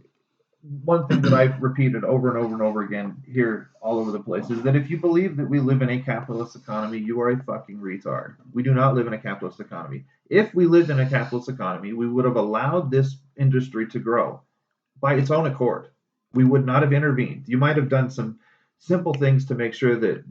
one thing that I've repeated over and over and over again here all over the place is that if you believe that we live in a capitalist economy, you are a fucking retard. We do not live in a capitalist economy. If we lived in a capitalist economy, we would have allowed this industry to grow by its own accord. We would not have intervened. You might have done some simple things to make sure that,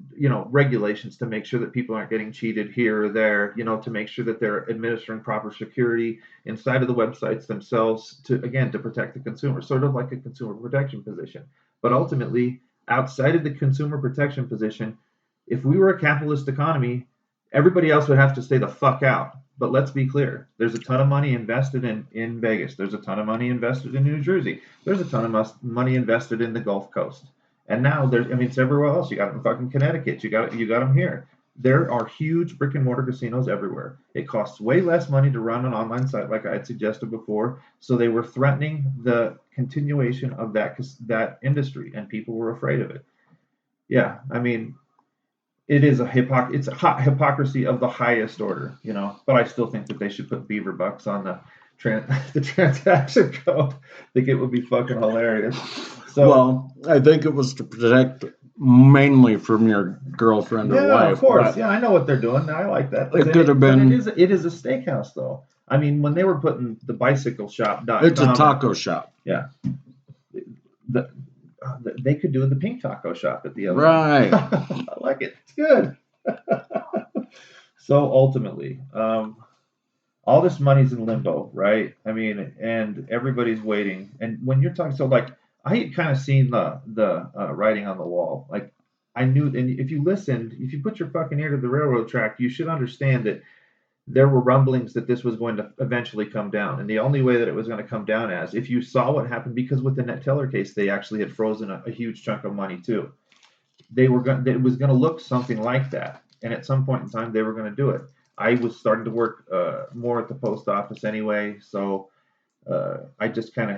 regulations to make sure that people aren't getting cheated here or there, to make sure that they're administering proper security inside of the websites themselves to protect the consumer, sort of like a consumer protection position. But ultimately, outside of the consumer protection position, if we were a capitalist economy, everybody else would have to stay the fuck out. But let's be clear. There's a ton of money invested in Vegas. There's a ton of money invested in New Jersey. There's a ton of money invested in the Gulf Coast. And now it's everywhere else. You got them in fucking Connecticut. You got them here. There are huge brick and mortar casinos everywhere. It costs way less money to run an online site, like I had suggested before. So they were threatening the continuation of that industry, and people were afraid of it. Yeah, I mean, it is it's a hypocrisy of the highest order, But I still think that they should put Beaver Bucks on the transaction code. I think it would be fucking hilarious. So, well, I think it was to protect mainly from your girlfriend or wife. Yeah, of course. Yeah, I know what they're doing. I like that. It could have been. It is a steakhouse, though. I mean, when they were putting the bicycle shop. It's a taco shop. Yeah. They could do the pink taco shop at the other. Right. I like it. It's good. So ultimately, all this money's in limbo, right? I mean, and everybody's waiting. And when you're talking, so like, I had kind of seen the writing on the wall. Like, I knew, and if you listened, if you put your fucking ear to the railroad track, you should understand that there were rumblings that this was going to eventually come down. And the only way that it was going to come down as if you saw what happened, because with the Net Teller case, they actually had frozen a huge chunk of money too. It was going to look something like that. And at some point in time, they were going to do it. I was starting to work more at the post office anyway. So I just kind of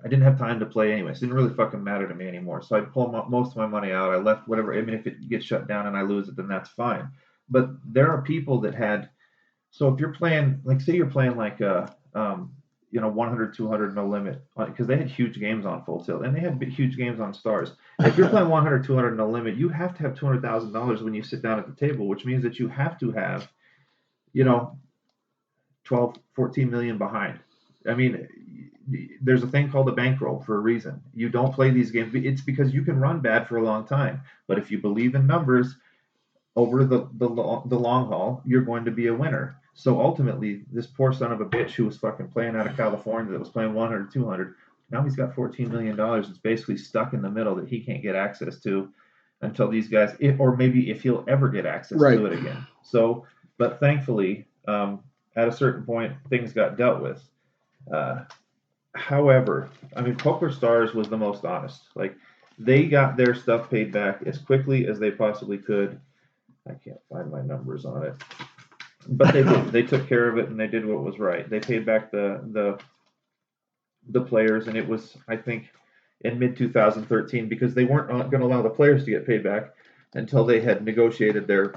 I didn't have time to play anyway. So it didn't really fucking matter to me anymore. So I pulled most of my money out. I left whatever. I mean, if it gets shut down and I lose it, then that's fine. But there are people that had. So if you're playing, like, say you're playing like 100, 200, no limit, because they had huge games on Full Tilt and they had huge games on Stars. If you're playing 100, 200, no limit, you have to have $200,000 when you sit down at the table, which means that you have to have, 12, 14 million behind. I mean, there's a thing called a bankroll for a reason. You don't play these games. It's because you can run bad for a long time. But if you believe in numbers over the long haul, you're going to be a winner. So ultimately, this poor son of a bitch who was fucking playing out of California that was playing 100, 200, now he's got $14 million. It's basically stuck in the middle that he can't get access to until these guys, or maybe if he'll ever get access to it again. So, but thankfully, at a certain point, things got dealt with. However, I mean, Poker Stars was the most honest. Like, they got their stuff paid back as quickly as they possibly could. I can't find my numbers on it, but they did. They took care of it and they did what was right. They paid back the players, and it was, I think, in mid 2013 because they weren't going to allow the players to get paid back until they had negotiated their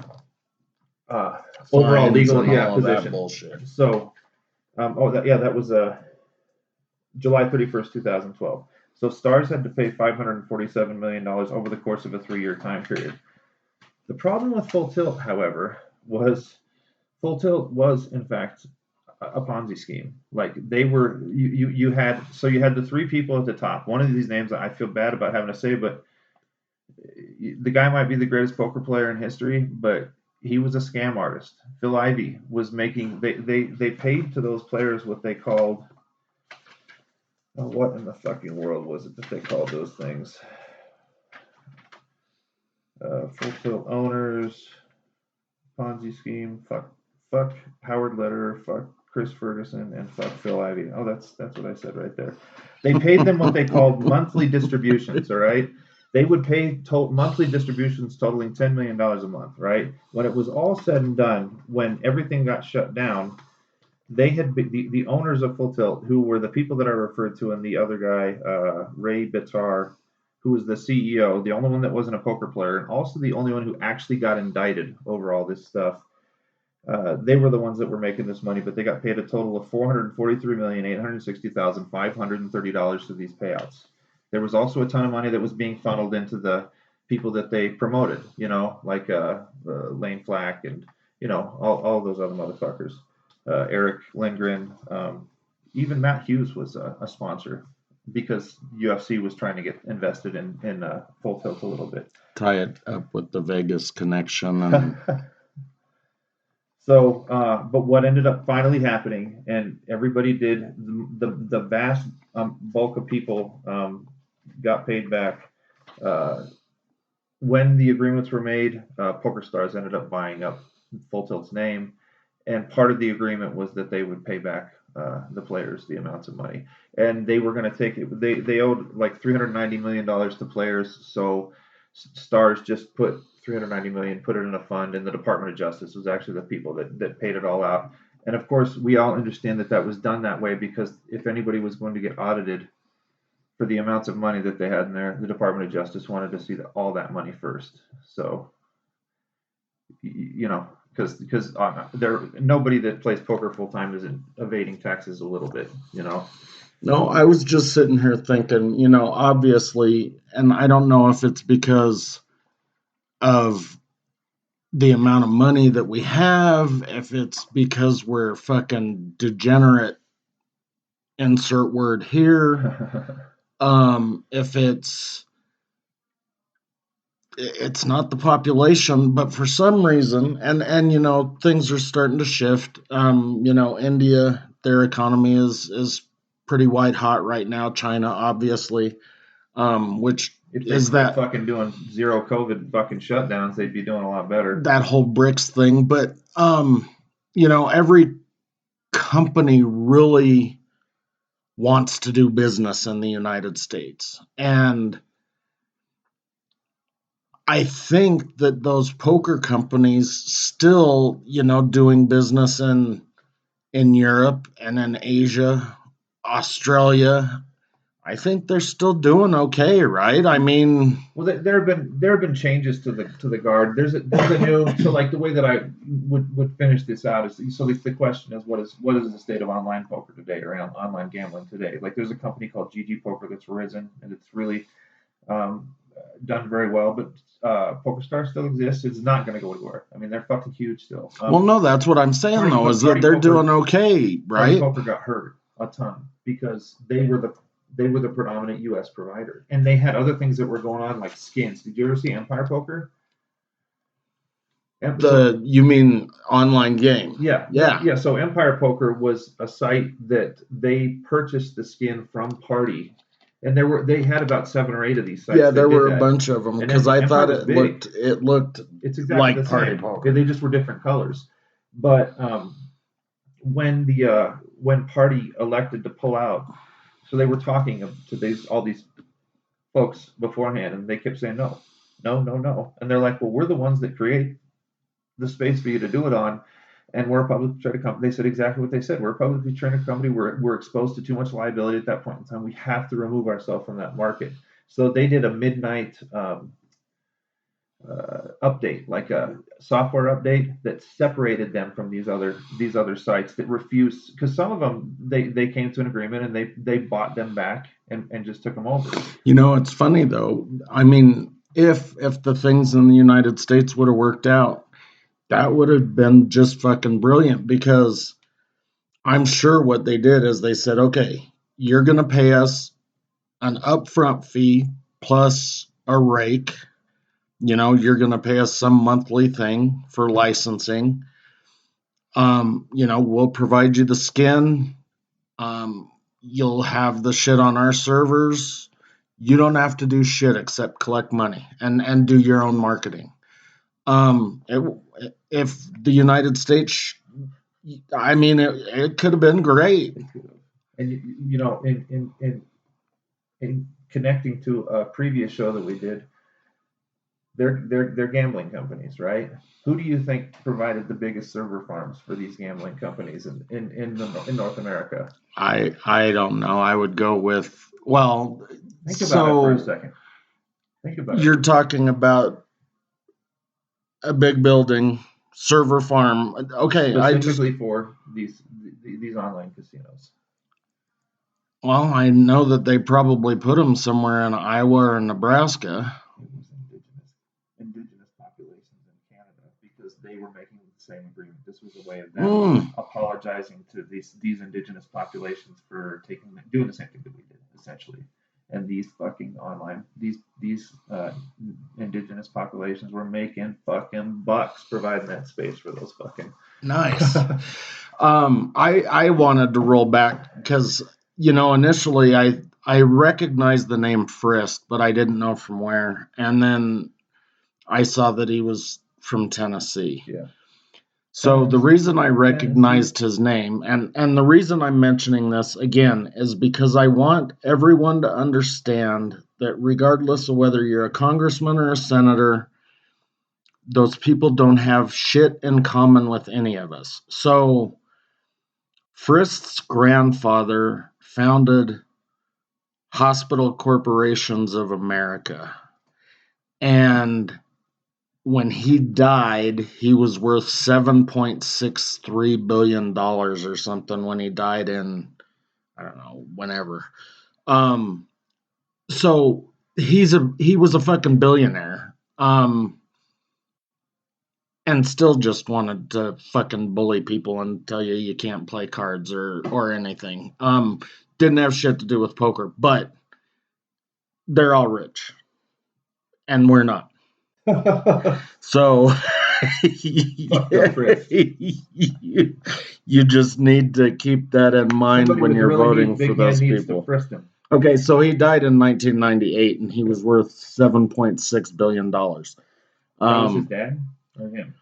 overall legal position. So, that was July 31st, 2012. So Stars had to pay $547 million over the course of a 3-year time period. The problem with Full Tilt, however, was Full Tilt was, in fact, a Ponzi scheme. Like, they were, you had the three people at the top. One of these names I feel bad about having to say, but the guy might be the greatest poker player in history, but he was a scam artist. Phil Ivey was making, they paid to those players what they called, what in the fucking world was it that they called those things? Full Tilt owners, Ponzi scheme, fuck Howard Lederer, fuck Chris Ferguson, and fuck Phil Ivey. Oh, that's what I said right there. They paid them what they called monthly distributions, all right? They would pay monthly distributions totaling $10 million a month, right? When it was all said and done, when everything got shut down, they had the owners of Full Tilt, who were the people that I referred to, and the other guy, Ray Bitar, who was the CEO, the only one that wasn't a poker player, and also the only one who actually got indicted over all this stuff. They were the ones that were making this money, but they got paid a total of $443,860,530 for these payouts. There was also a ton of money that was being funneled into the people that they promoted, like Lane Flack and, all those other motherfuckers. Eric Lindgren, even Matt Hughes was a sponsor because UFC was trying to get invested in Full Tilt a little bit. Tie it up with the Vegas connection. And So, but what ended up finally happening, and everybody did, the vast bulk of people got paid back. When the agreements were made, Poker Stars ended up buying up Full Tilt's name, and part of the agreement was that they would pay back the players the amounts of money, and they were going to take it. They owed like $390 million to players, so Stars just put $390 million, put it in a fund, and the Department of Justice was actually the people that paid it all out. And of course, we all understand that was done that way because if anybody was going to get audited for the amounts of money that they had in there, the Department of Justice wanted to see all that money first. So, because nobody that plays poker full time isn't evading taxes a little bit, No, I was just sitting here thinking, obviously, and I don't know if it's because of the amount of money that we have, if it's because we're fucking degenerate, insert word here, if it's not the population, but for some reason, and things are starting to shift. India, their economy is pretty white hot right now. China, obviously, which if is that fucking doing zero COVID fucking shutdowns, they'd be doing a lot better. That whole BRICS thing, but every company really wants to do business in the United States, and I think that those poker companies still, doing business in Europe and in Asia, Australia, I think they're still doing okay, right? I mean, well, there have been changes to the guard. There's a new, so like the way that I would finish this out is, so the question is what is the state of online poker today, or online gambling today? Like, there's a company called GG Poker that's risen and it's really done very well, but Poker Stars still exists. It's not going to go anywhere. I mean, they're fucking huge still. Well, no, that's what I'm saying though, is that they're doing okay, right? Poker got hurt a ton because they were the predominant U.S. provider, and they had other things that were going on like skins. Did you ever see Empire Poker? You mean online game? Yeah. So Empire Poker was a site that they purchased the skin from Party, and they had about 7 or 8 of these sites. Yeah, there were a that. bunch of them And because I Empire thought was it big. looked It's exactly like the Party same. Poker. They just were different colors. But when Party elected to pull out, so they were talking to all these folks beforehand, and they kept saying no, no, no, no, and they're like, well, we're the ones that create the space for you to do it on, and we're a publicly traded company. They said exactly what they said. We're a publicly traded company. We're exposed to too much liability at that point in time. We have to remove ourselves from that market. So they did a midnight update, like a software update that separated them from these other sites that refused, because some of them they came to an agreement and they bought them back and just took them over. It's funny though. I mean, if the things in the United States would have worked out, that would have been just fucking brilliant, because I'm sure what they did is they said, okay, you're going to pay us an upfront fee plus a rake. You're going to pay us some monthly thing for licensing. We'll provide you the skin. You'll have the shit on our servers. You don't have to do shit except collect money and do your own marketing. If the United States, I mean, it could have been great. And in connecting to a previous show that we did, they're gambling companies, right? Who do you think provided the biggest server farms for these gambling companies in North America? I don't know. I would go with, well, think about it for a second. Think about it. You're talking about a big building, server farm. Okay, specifically for these online casinos. Well, I know that they probably put them somewhere in Iowa or Nebraska. It was indigenous populations in Canada, because they were making the same agreement. This was a way of them apologizing to these indigenous populations for doing the same thing that we did, essentially. And these fucking these indigenous populations were making fucking bucks providing that space for those fucking. Nice. I wanted to roll back because initially I recognized the name Frist, but I didn't know from where. And then I saw that he was from Tennessee. Yeah. So the reason I recognized his name, and the reason I'm mentioning this again, is because I want everyone to understand that regardless of whether you're a congressman or a senator, those people don't have shit in common with any of us. So Frist's grandfather founded Hospital Corporations of America. And when he died, he was worth $7.63 billion or something when he died in, I don't know, whenever. So he was a fucking billionaire. And still just wanted to fucking bully people and tell you can't play cards or anything. Didn't have shit to do with poker, but they're all rich. And we're not. So you just need to keep that in mind when you're voting for those people. Okay, so he died in 1998 and he was worth $7.6 billion. That was his dad or him?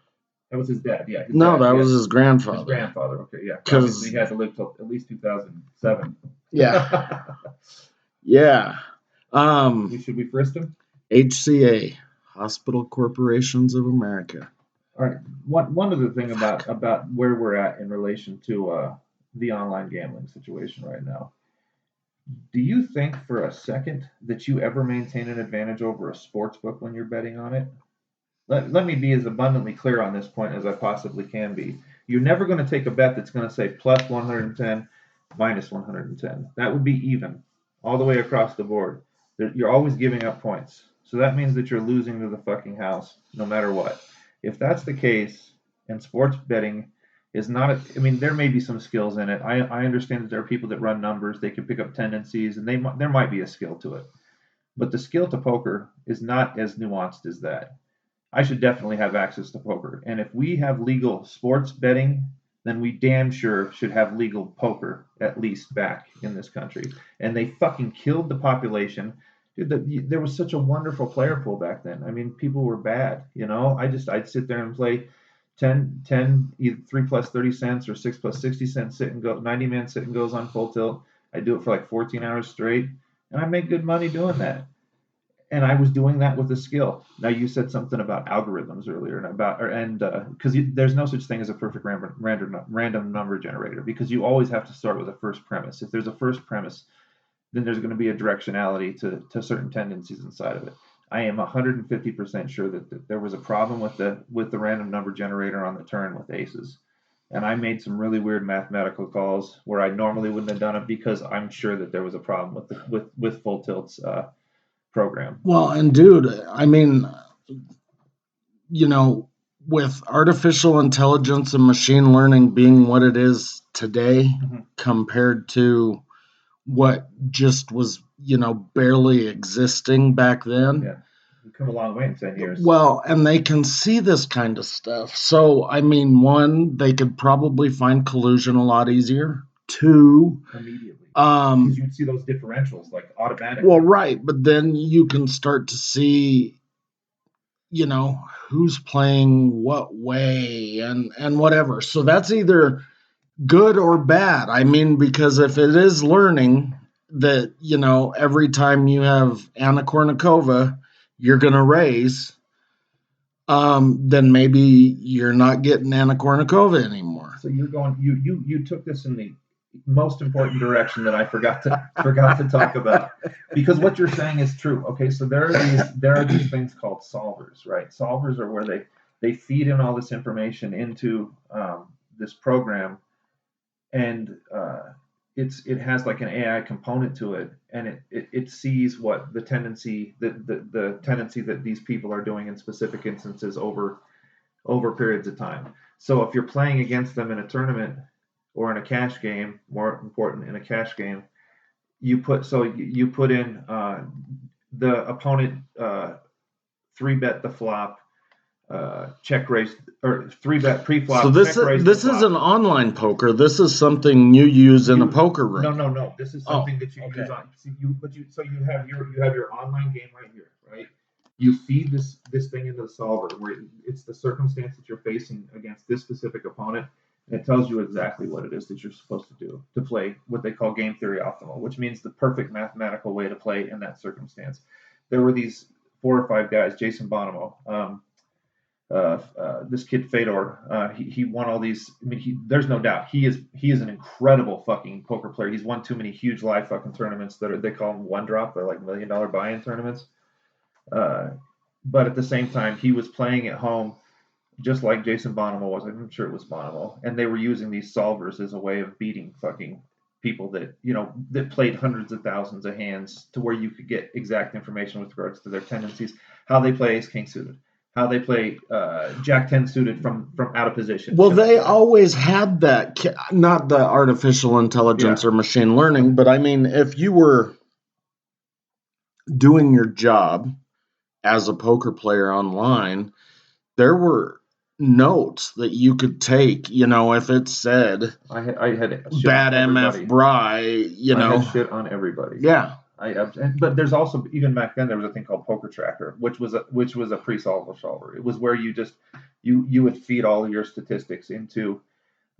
That was his dad, yeah. That was his grandfather. His grandfather, okay, yeah. Because he had to live till at least 2007. Yeah. Yeah. Should we frisk him? HCA, Hospital Corporations of America. All right. One other thing about where we're at in relation to the online gambling situation right now. Do you think for a second that you ever maintain an advantage over a sports book when you're betting on it? Let me be as abundantly clear on this point as I possibly can be. You're never going to take a bet that's going to say plus 110, minus 110. That would be even all the way across the board. You're always giving up points. So that means that you're losing to the fucking house no matter what. If that's the case, and sports betting is not, there may be some skills in it. I understand that there are people that run numbers. They can pick up tendencies, and there might be a skill to it. But the skill to poker is not as nuanced as that. I should definitely have access to poker. And if we have legal sports betting, then we damn sure should have legal poker at least back in this country. And they fucking killed the population. Dude, there was such a wonderful player pool back then. I mean, people were bad, you know. I'd sit there and play 10, either 3 plus 30 cents or 6 plus 60 cents sit and go, 90-man sit and goes on full tilt. I do it for like 14 hours straight, and I make good money doing that. And I was doing that with a skill. Now you said something about algorithms earlier, and about because there's no such thing as a perfect random number generator, because you always have to start with a first premise. If there's a first premise, then there's going to be a directionality to certain tendencies inside of it. I am 150% sure that there was a problem with the random number generator on the turn with aces, and I made some really weird mathematical calls where I normally wouldn't have done it, because I'm sure that there was a problem with full tilts program. Well, and dude, I mean, you know, with artificial intelligence and machine learning being what it is today compared to what just was, barely existing back then. Yeah, we've come a long way in 10 years. Well, and they can see this kind of stuff. So, I mean, one, they could probably find collusion a lot easier. Two, immediately. Because you'd see those differentials like automatically. Well, right, but then you can start to see, who's playing what way and whatever. So that's either good or bad. I mean, because if it is learning that, every time you have Anna Kournikova, you're going to raise, then maybe you're not getting Anna Kournikova anymore. So you're going, you took this in the most important direction that I forgot to talk about, because what you're saying is true. Okay, so there are these things called solvers, right? Solvers are where they feed in all this information into this program, and it has like an AI component to it, and it sees what the tendency that these people are doing in specific instances over periods of time. So if you're playing against them in a tournament or in a cash game, more important in a cash game, you put in the opponent 3-bet the flop, check raise, or 3-bet pre-flop. So this is an online poker. This is something you use in a poker room. No. This is something that you use on. So you have your online game right here, right? You feed this thing into the solver, where it's the circumstance that you're facing against this specific opponent, and it tells you exactly what it is that you're supposed to do to play what they call game theory optimal, which means the perfect mathematical way to play in that circumstance. There were these 4 or 5 guys, Jason Bonomo, this kid Fedor, he won all these. I mean, there's no doubt he is an incredible fucking poker player. He's won too many huge live fucking tournaments they call them one drop. They're like $1 million buy-in tournaments. But at the same time, he was playing at home just like Jason Bonomo was. I'm sure it was Bonomo, and they were using these solvers as a way of beating fucking people that played hundreds of thousands of hands, to where you could get exact information with regards to their tendencies, how they play ace king suited, how they play Jack 10 suited from out of position. Well, they always had that, not the artificial intelligence or machine learning, but I mean, if you were doing your job as a poker player online, there were notes that you could take, if it said I had bad MF Bry, I had shit on everybody. Yeah. But there's also, even back then, there was a thing called Poker Tracker, which was a pre-solver. It was where you just you would feed all of your statistics into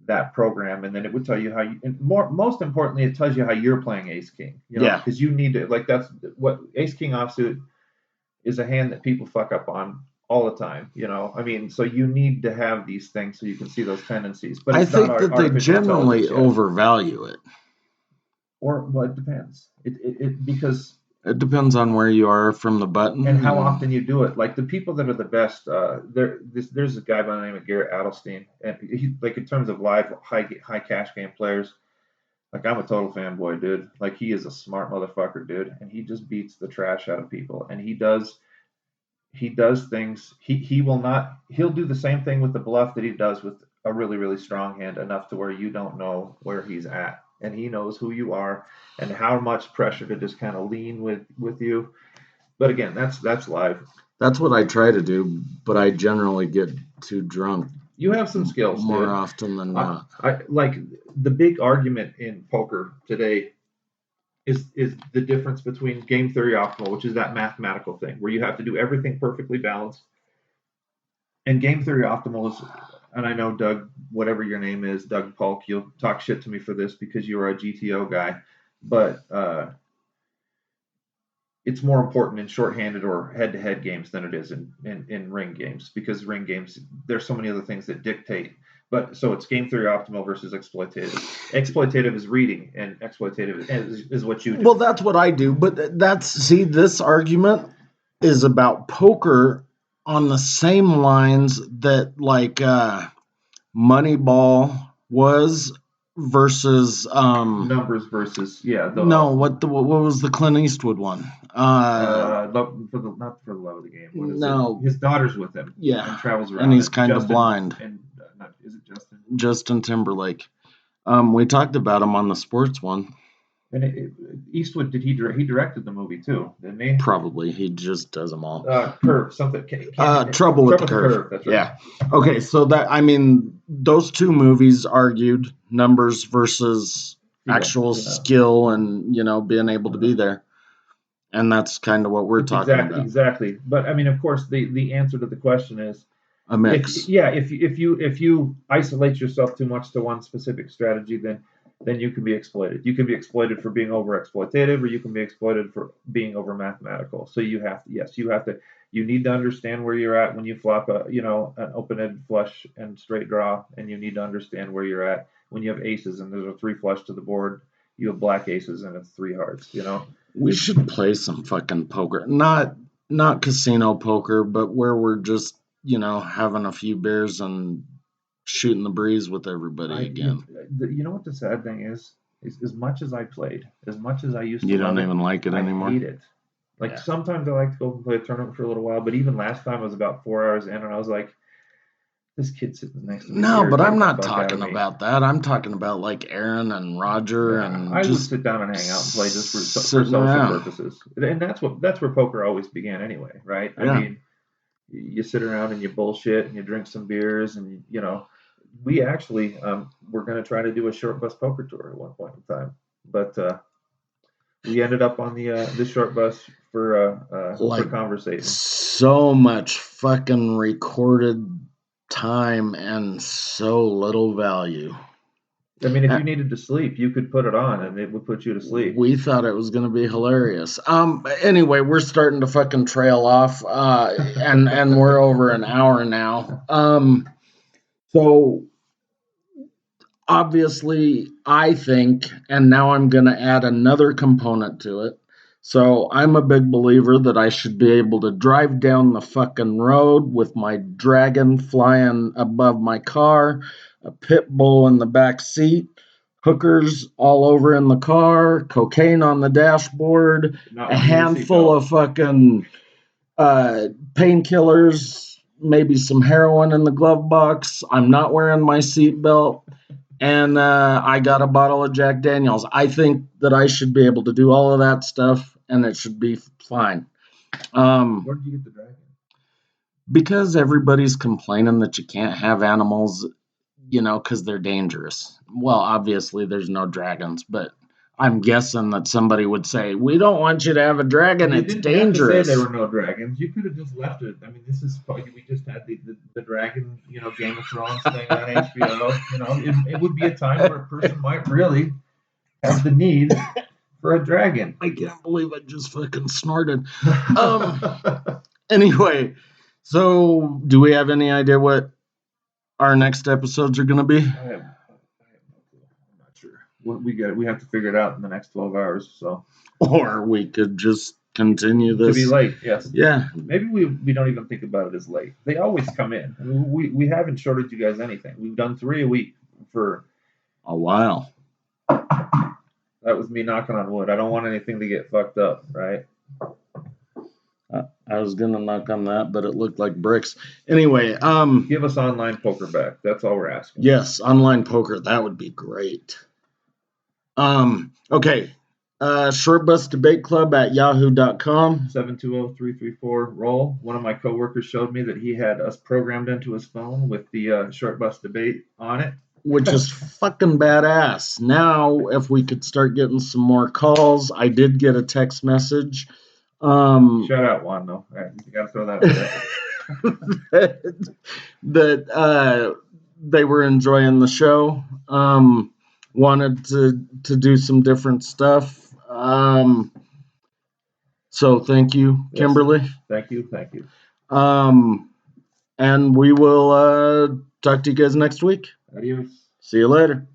that program, and then it would tell you how you. And most importantly, it tells you how you're playing Ace King. Because you need to, that's what Ace King offsuit is, a hand that people fuck up on all the time. I mean, so you need to have these things so you can see those tendencies. But I think that they generally overvalue it. Or it depends. Because it depends on where you are from the button and how often you do it. Like the people that are the best, there's a guy by the name of Garrett Adelstein, and he, like, in terms of live high cash game players, like, I'm a total fanboy, dude. Like, he is a smart motherfucker, dude, and he just beats the trash out of people. And he does things. He'll do the same thing with the bluff that he does with a really, really strong hand, enough to where you don't know where he's at. And he knows who you are and how much pressure to just kind of lean with you. But again, that's live. That's what I try to do, but I generally get too drunk You have some skills, more dude. often than not. I like the big argument in poker today is the difference between game theory optimal, which is that mathematical thing where you have to do everything perfectly balanced, and game theory optimal is, and I know Doug, whatever your name is, Doug Polk, you'll talk shit to me for this because you are a GTO guy, but it's more important in shorthanded or head-to-head games than it is in ring games, because ring games, there's so many other things that dictate. But so it's game theory optimal versus exploitative. Exploitative is reading, and exploitative is what you do. Well, that's what I do, but this argument is about poker on the same lines that like Moneyball was versus numbers versus what was the Clint Eastwood one? Not for the love of the game. What is it? His daughter's with him. Yeah, and travels around. And he's kind of blind. And is it Justin? Justin Timberlake. We talked about him on the sports one. And Eastwood, he directed the movie too, didn't he? Probably. He just does them all. Curve, something. Trouble with the Curve. That's right. Yeah. Okay, so those two movies argued numbers versus actual skill and, being able to be there. And that's kind of what we're talking about. Exactly. But I mean, of course, the answer to the question is a mix. If you isolate yourself too much to one specific strategy, then you can be exploited. You can be exploited for being over exploitative, or you can be exploited for being over mathematical. So you need to understand where you're at when you flop an open-ended flush and straight draw, and you need to understand where you're at when you have aces and there's a 3 flush to the board. You have black aces and it's 3 hearts. We should play some fucking poker, not casino poker, but where we're just having a few beers and shooting the breeze with everybody again. You know what the sad thing is as much as I played, as much as I used to, you don't even like it anymore. I hate it. Sometimes I like to go and play a tournament for a little while, but even last time I was about 4 hours in, and I was like, this kid sitting next to me. No, but I'm not talking about that. I'm talking about like Aaron and Roger, and I would sit down and hang out and play just for social purposes, and that's where poker always began anyway, right? Yeah. I mean, you sit around and you bullshit and you drink some beers, and we actually were going to try to do a short bus poker tour at one point in time, but we ended up on the short bus for conversation. So much fucking recorded time and so little value. I mean, if you needed to sleep, you could put it on and it would put you to sleep. We thought it was going to be hilarious. Anyway, we're starting to fucking trail off, and we're over an hour now. So obviously, I think, and now I'm going to add another component to it. So I'm a big believer that I should be able to drive down the fucking road with my dragon flying above my car, a pit bull in the back seat, hookers all over in the car, cocaine on the dashboard, a handful of fucking painkillers, maybe some heroin in the glove box. I'm not wearing my seatbelt. And I got a bottle of Jack Daniels. I think that I should be able to do all of that stuff, and it should be fine. Where did you get the dragon? Because everybody's complaining that you can't have animals, because they're dangerous. Well, obviously there's no dragons, but I'm guessing that somebody would say, we don't want you to have a dragon. It's dangerous. Have to say there were no dragons. You could have just left it. I mean, we just had the dragon, Game of Thrones thing on HBO. It would be a time where a person might really have the need for a dragon. I can't believe I just fucking snorted. Anyway, so do we have any idea what our next episodes are going to be? I have no clue. I'm not sure. We have to figure it out in the next 12 hours. So, or we could just continue this. To be late, yes. Yeah. Maybe we don't even think about it as late. They always come in. I mean, we haven't shorted you guys anything. We've done 3 a week for a while. That was me knocking on wood. I don't want anything to get fucked up, right? I was gonna knock on that, but it looked like bricks. Anyway, give us online poker back. That's all we're asking. Yes, online poker. That would be great. Okay. shortbusdebateclub@yahoo.com. 720-334-ROLL. One of my coworkers showed me that he had us programmed into his phone with the Short Bus Debate on it. Which is fucking badass. Now, if we could start getting some more calls, I did get a text message. Shout out Juan, though. You got to throw that out there. that they were enjoying the show. Wanted to do some different stuff. So thank you, Yes. Kimberly. Thank you. And we will talk to you guys next week. Adios. See you later.